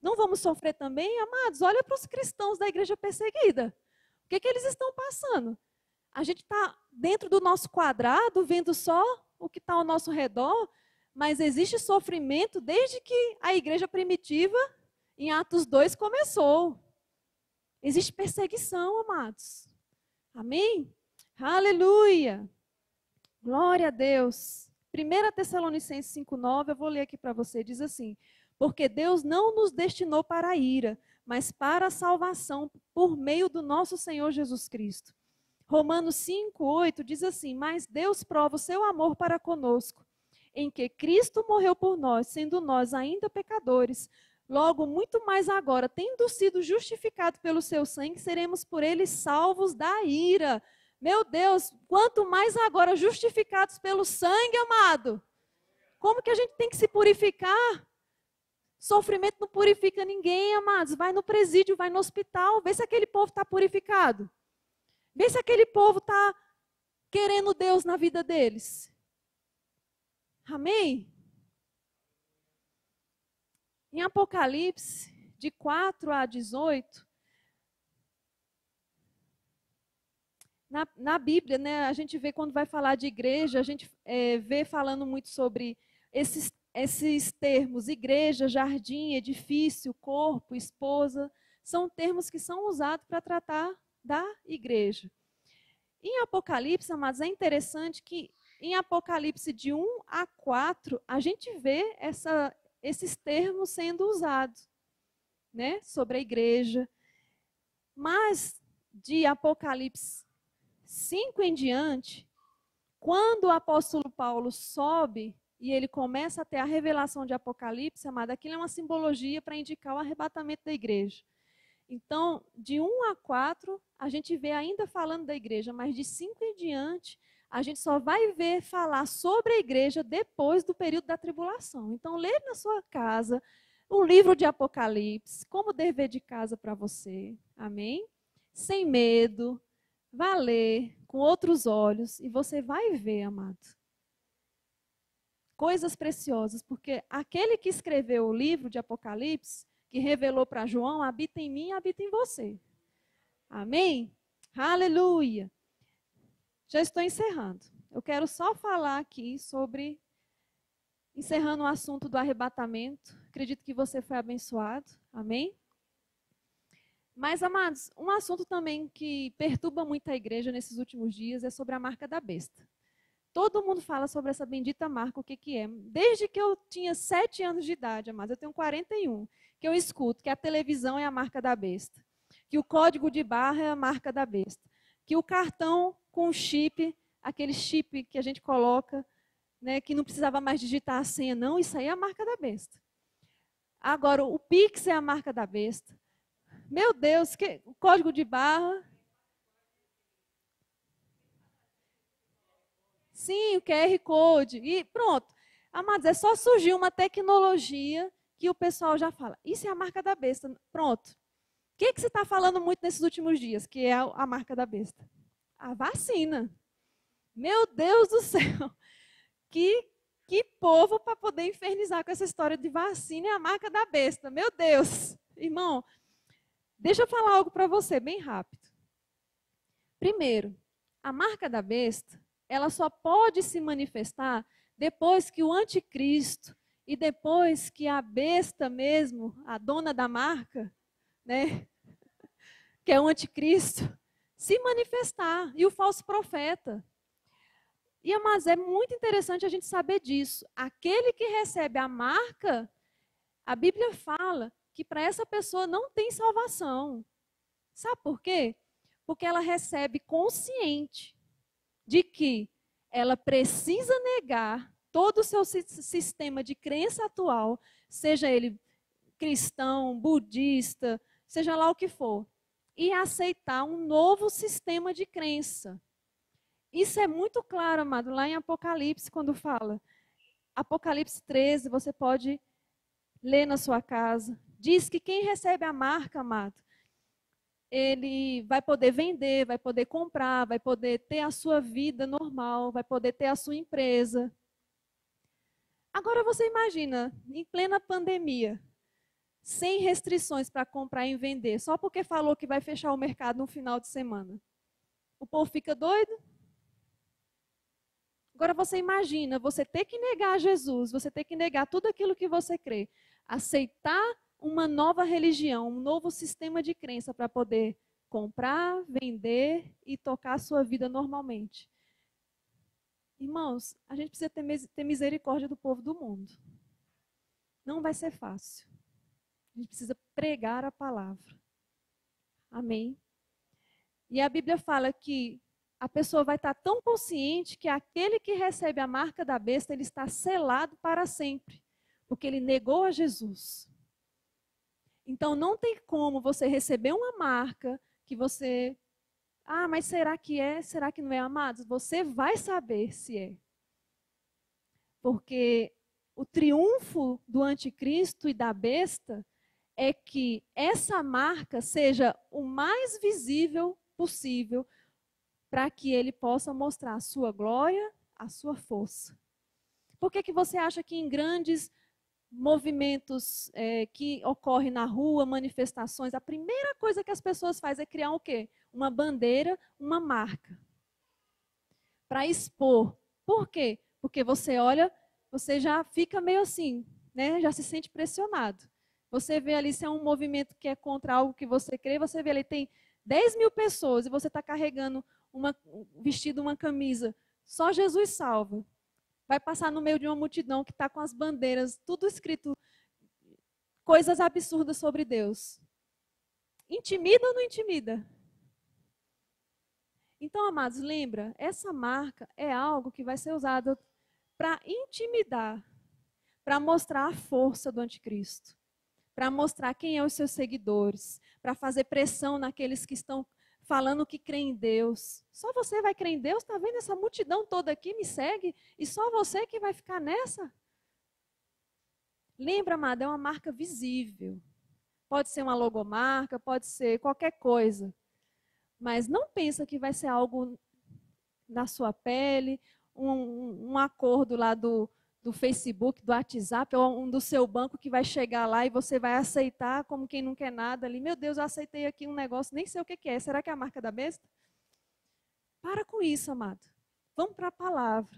não vamos sofrer também? Amados, olha para os cristãos da igreja perseguida. O que eles estão passando? A gente está dentro do nosso quadrado, vendo só o que está ao nosso redor, mas existe sofrimento desde que a igreja primitiva, em Atos 2, começou. Existe perseguição, amados. Amém? Aleluia! Glória a Deus. 1 Tessalonicenses 5,9, eu vou ler aqui para você, diz assim: porque Deus não nos destinou para a ira, mas para a salvação por meio do nosso Senhor Jesus Cristo. Romanos 5,8 diz assim: mas Deus prova o seu amor para conosco, em que Cristo morreu por nós, sendo nós ainda pecadores. Logo, muito mais agora, tendo sido justificado pelo seu sangue, seremos por ele salvos da ira. Meu Deus, quanto mais agora justificados pelo sangue, amado. Como que a gente tem que se purificar? Sofrimento não purifica ninguém, amados. Vai no presídio, vai no hospital, vê se aquele povo está purificado. Vê se aquele povo está querendo Deus na vida deles. Amém? Em Apocalipse, de 4 a 18, na Bíblia, né, a gente vê quando vai falar de igreja, a gente vê falando muito sobre esses termos, igreja, jardim, edifício, corpo, esposa, são termos que são usados para tratar da igreja. Em Apocalipse, amados, é interessante que em Apocalipse de 1 a 4, a gente vê esses termos sendo usados, né, sobre a igreja. Mas de Apocalipse 5 em diante, quando o apóstolo Paulo sobe e ele começa a ter a revelação de Apocalipse, amado, aquilo é uma simbologia para indicar o arrebatamento da igreja. Então, de 1 a 4, a gente vê ainda falando da igreja, mas de 5 em diante, a gente só vai ver falar sobre a igreja depois do período da tribulação. Então, lê na sua casa o livro de Apocalipse, como dever de casa para você. Amém? Sem medo, vá ler com outros olhos e você vai ver, amado, coisas preciosas, porque aquele que escreveu o livro de Apocalipse, que revelou para João, habita em mim e habita em você. Amém? Aleluia! Já estou encerrando. Eu quero só falar aqui sobre, encerrando o assunto do arrebatamento. Acredito que você foi abençoado. Amém? Mas, amados, um assunto também que perturba muito a igreja nesses últimos dias é sobre a marca da besta. Todo mundo fala sobre essa bendita marca, o que é. Desde que eu tinha 7 anos de idade, amados, eu tenho 41, que eu escuto que a televisão é a marca da besta, que o código de barra é a marca da besta, que o cartão com chip, aquele chip que a gente coloca, né, que não precisava mais digitar a senha, não, isso aí é a marca da besta. Agora, o Pix é a marca da besta. Meu Deus, o código de barra. Sim, o QR Code. E pronto. Amados, é só surgir uma tecnologia que o pessoal já fala. Isso é a marca da besta. Pronto. O que você está falando muito nesses últimos dias, que é a marca da besta? A vacina. Meu Deus do céu. Que povo para poder infernizar com essa história de vacina é a marca da besta. Meu Deus. Irmão, deixa eu falar algo para você, bem rápido. Primeiro, a marca da besta, ela só pode se manifestar depois que o anticristo e depois que a besta mesmo, a dona da marca, né, que é o anticristo, se manifestar, e o falso profeta. Mas é muito interessante a gente saber disso. Aquele que recebe a marca, a Bíblia fala que para essa pessoa não tem salvação. Sabe por quê? Porque ela recebe consciente de que ela precisa negar todo o seu sistema de crença atual, seja ele cristão, budista, seja lá o que for, e aceitar um novo sistema de crença. Isso é muito claro, amado, lá em Apocalipse, quando fala. Apocalipse 13, você pode ler na sua casa. Diz que quem recebe a marca, amado, ele vai poder vender, vai poder comprar, vai poder ter a sua vida normal, vai poder ter a sua empresa. Agora você imagina, em plena pandemia, sem restrições para comprar e vender, só porque falou que vai fechar o mercado no final de semana. O povo fica doido? Agora você imagina, você ter que negar Jesus, você ter que negar tudo aquilo que você crê, aceitar uma nova religião, um novo sistema de crença para poder comprar, vender e tocar a sua vida normalmente. Irmãos, a gente precisa ter misericórdia do povo do mundo. Não vai ser fácil. A gente precisa pregar a palavra. Amém? E a Bíblia fala que a pessoa vai estar tão consciente que aquele que recebe a marca da besta, ele está selado para sempre, porque ele negou a Jesus. Então, não tem como você receber uma marca que você... Ah, mas será que é? Será que não é, amados? Você vai saber se é. Porque o triunfo do anticristo e da besta é que essa marca seja o mais visível possível para que ele possa mostrar a sua glória, a sua força. Por que você acha que em grandes movimentos que ocorrem na rua, manifestações, a primeira coisa que as pessoas fazem é criar o quê? Uma bandeira, uma marca. Para expor. Por quê? Porque você olha, você já fica meio assim, né? Já se sente pressionado. Você vê ali, se é um movimento que é contra algo que você crê, você vê ali, tem 10 mil pessoas e você está carregando vestido uma camisa. Só Jesus salva. Vai passar no meio de uma multidão que está com as bandeiras, tudo escrito, coisas absurdas sobre Deus. Intimida ou não intimida? Então, amados, lembra, essa marca é algo que vai ser usado para intimidar, para mostrar a força do anticristo, para mostrar quem é os seus seguidores, para fazer pressão naqueles que estão falando que crê em Deus. Só você vai crer em Deus? Está vendo essa multidão toda aqui, me segue? E só você que vai ficar nessa? Lembra, amada, é uma marca visível. Pode ser uma logomarca, pode ser qualquer coisa. Mas não pensa que vai ser algo na sua pele, um acordo lá do Facebook, do WhatsApp, ou um do seu banco que vai chegar lá e você vai aceitar como quem não quer nada ali. Meu Deus, eu aceitei aqui um negócio, nem sei o que é. Será que é a marca da besta? Para com isso, amado. Vamos para a palavra.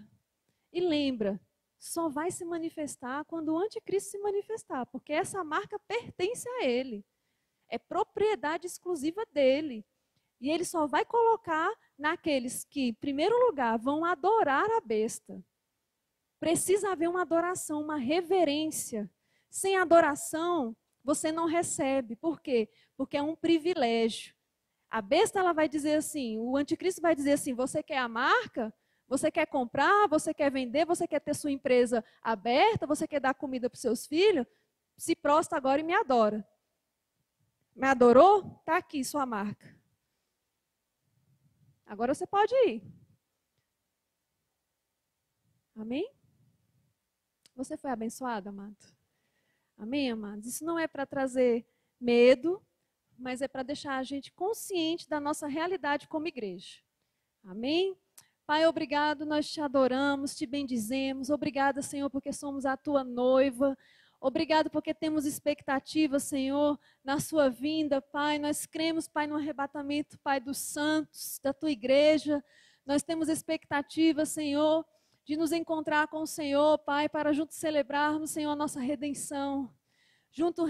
E lembra, só vai se manifestar quando o anticristo se manifestar, porque essa marca pertence a ele. É propriedade exclusiva dele. E ele só vai colocar naqueles que, em primeiro lugar, vão adorar a besta. Precisa haver uma adoração, uma reverência. Sem adoração, você não recebe. Por quê? Porque é um privilégio. A besta ela vai dizer assim, o anticristo vai dizer assim, você quer a marca? Você quer comprar? Você quer vender? Você quer ter sua empresa aberta? Você quer dar comida para os seus filhos? Se prostra agora e me adora. Me adorou? Está aqui sua marca. Agora você pode ir. Amém? Você foi abençoado, amado? Amém, amados? Isso não é para trazer medo, mas é para deixar a gente consciente da nossa realidade como igreja. Amém? Pai, obrigado, nós te adoramos, te bendizemos. Obrigada, Senhor, porque somos a tua noiva. Obrigado porque temos expectativa, Senhor, na sua vinda, Pai. Nós cremos, Pai, no arrebatamento, Pai, dos santos, da tua igreja. Nós temos expectativa, Senhor, de nos encontrar com o Senhor, Pai, para juntos celebrarmos, Senhor, a nossa redenção. Junto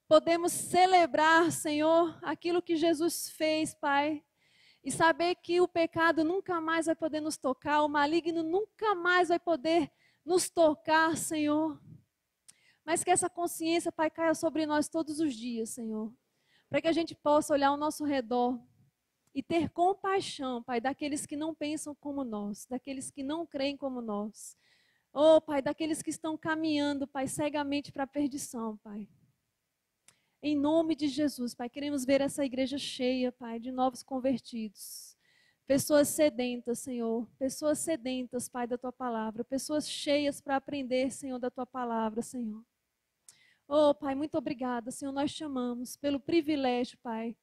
podemos celebrar, Senhor, aquilo que Jesus fez, Pai. E saber que o pecado nunca mais vai poder nos tocar, o maligno nunca mais vai poder nos tocar, Senhor. Mas que essa consciência, Pai, caia sobre nós todos os dias, Senhor. Para que a gente possa olhar ao nosso redor e ter compaixão, Pai, daqueles que não pensam como nós, daqueles que não creem como nós. Oh, Pai, daqueles que estão caminhando, Pai, cegamente para a perdição, Pai. Em nome de Jesus, Pai, queremos ver essa igreja cheia, Pai, de novos convertidos. Pessoas sedentas, Senhor. Pessoas sedentas, Pai, da Tua palavra. Pessoas cheias para aprender, Senhor, da Tua palavra, Senhor. Oh, Pai, muito obrigada, Senhor. Nós te amamos pelo privilégio, Pai,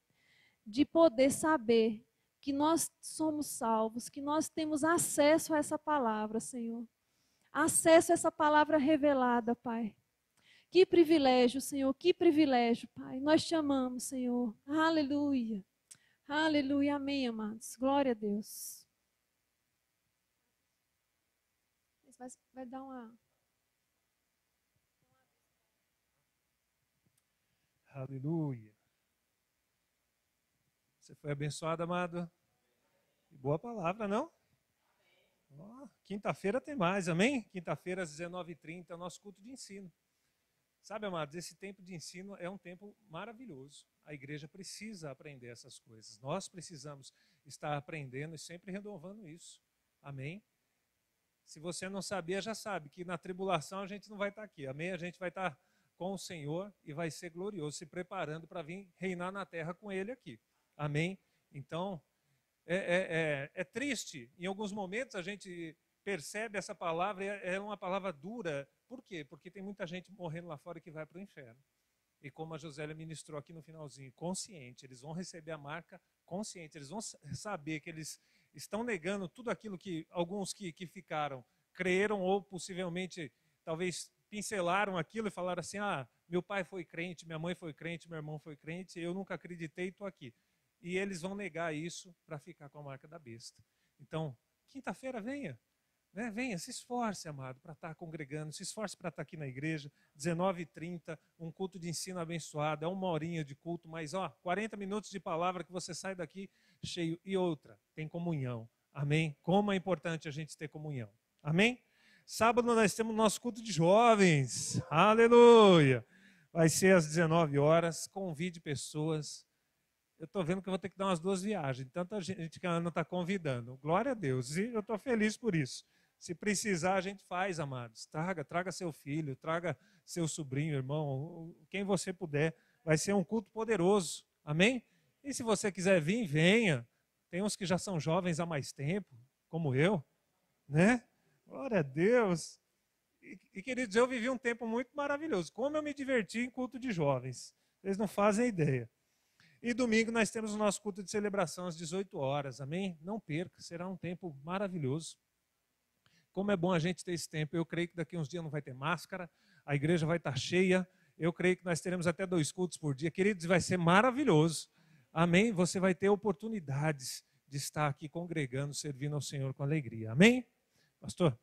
de poder saber que nós somos salvos, que nós temos acesso a essa palavra, Senhor. Acesso a essa palavra revelada, Pai. Que privilégio, Senhor, que privilégio, Pai. Nós te amamos, Senhor. Aleluia. Aleluia. Amém, amados. Glória a Deus. Vai dar uma... Aleluia. Você foi abençoado, amado? Boa palavra, não? Oh, quinta-feira tem mais, amém? Quinta-feira às 19h30 é o nosso culto de ensino. Sabe, amados, esse tempo de ensino é um tempo maravilhoso. A igreja precisa aprender essas coisas. Nós precisamos estar aprendendo e sempre renovando isso. Amém? Se você não sabia, já sabe que na tribulação a gente não vai estar aqui. Amém? A gente vai estar com o Senhor e vai ser glorioso, se preparando para vir reinar na terra com Ele aqui. Amém? Então, é triste. Em alguns momentos a gente percebe essa palavra, é uma palavra dura. Por quê? Porque tem muita gente morrendo lá fora que vai para o inferno. E como a Josélia ministrou aqui no finalzinho, consciente, eles vão receber a marca consciente, eles vão saber que eles estão negando tudo aquilo que alguns que ficaram creram ou possivelmente talvez pincelaram aquilo e falaram assim, meu pai foi crente, minha mãe foi crente, meu irmão foi crente, eu nunca acreditei, estou aqui. E eles vão negar isso para ficar com a marca da besta. Então, quinta-feira venha. Né? Venha, se esforce, amado, para estar congregando, se esforce para estar aqui na igreja, 19h30, um culto de ensino abençoado, é 1 hora de culto, mas 40 minutos de palavra que você sai daqui cheio. E outra, tem comunhão, amém? Como é importante a gente ter comunhão, amém? Sábado nós temos nosso culto de jovens, aleluia! Vai ser às 19 horas, convide pessoas. Eu estou vendo que eu vou ter que dar umas 2 viagens, tanta gente que a Ana está convidando, glória a Deus, e eu estou feliz por isso. Se precisar, a gente faz, amados. Traga seu filho, traga seu sobrinho, irmão, quem você puder. Vai ser um culto poderoso. Amém? E se você quiser vir, venha. Tem uns que já são jovens há mais tempo, como eu, né? Glória a Deus. E queridos, eu vivi um tempo muito maravilhoso. Como eu me diverti em culto de jovens. Vocês não fazem ideia. E domingo nós temos o nosso culto de celebração às 18 horas. Amém? Não perca, será um tempo maravilhoso. Como é bom a gente ter esse tempo. Eu creio que daqui a uns dias não vai ter máscara, a igreja vai estar cheia. Eu creio que nós teremos até 2 cultos por dia. Queridos, vai ser maravilhoso. Amém? Você vai ter oportunidades de estar aqui congregando, servindo ao Senhor com alegria. Amém? Pastor?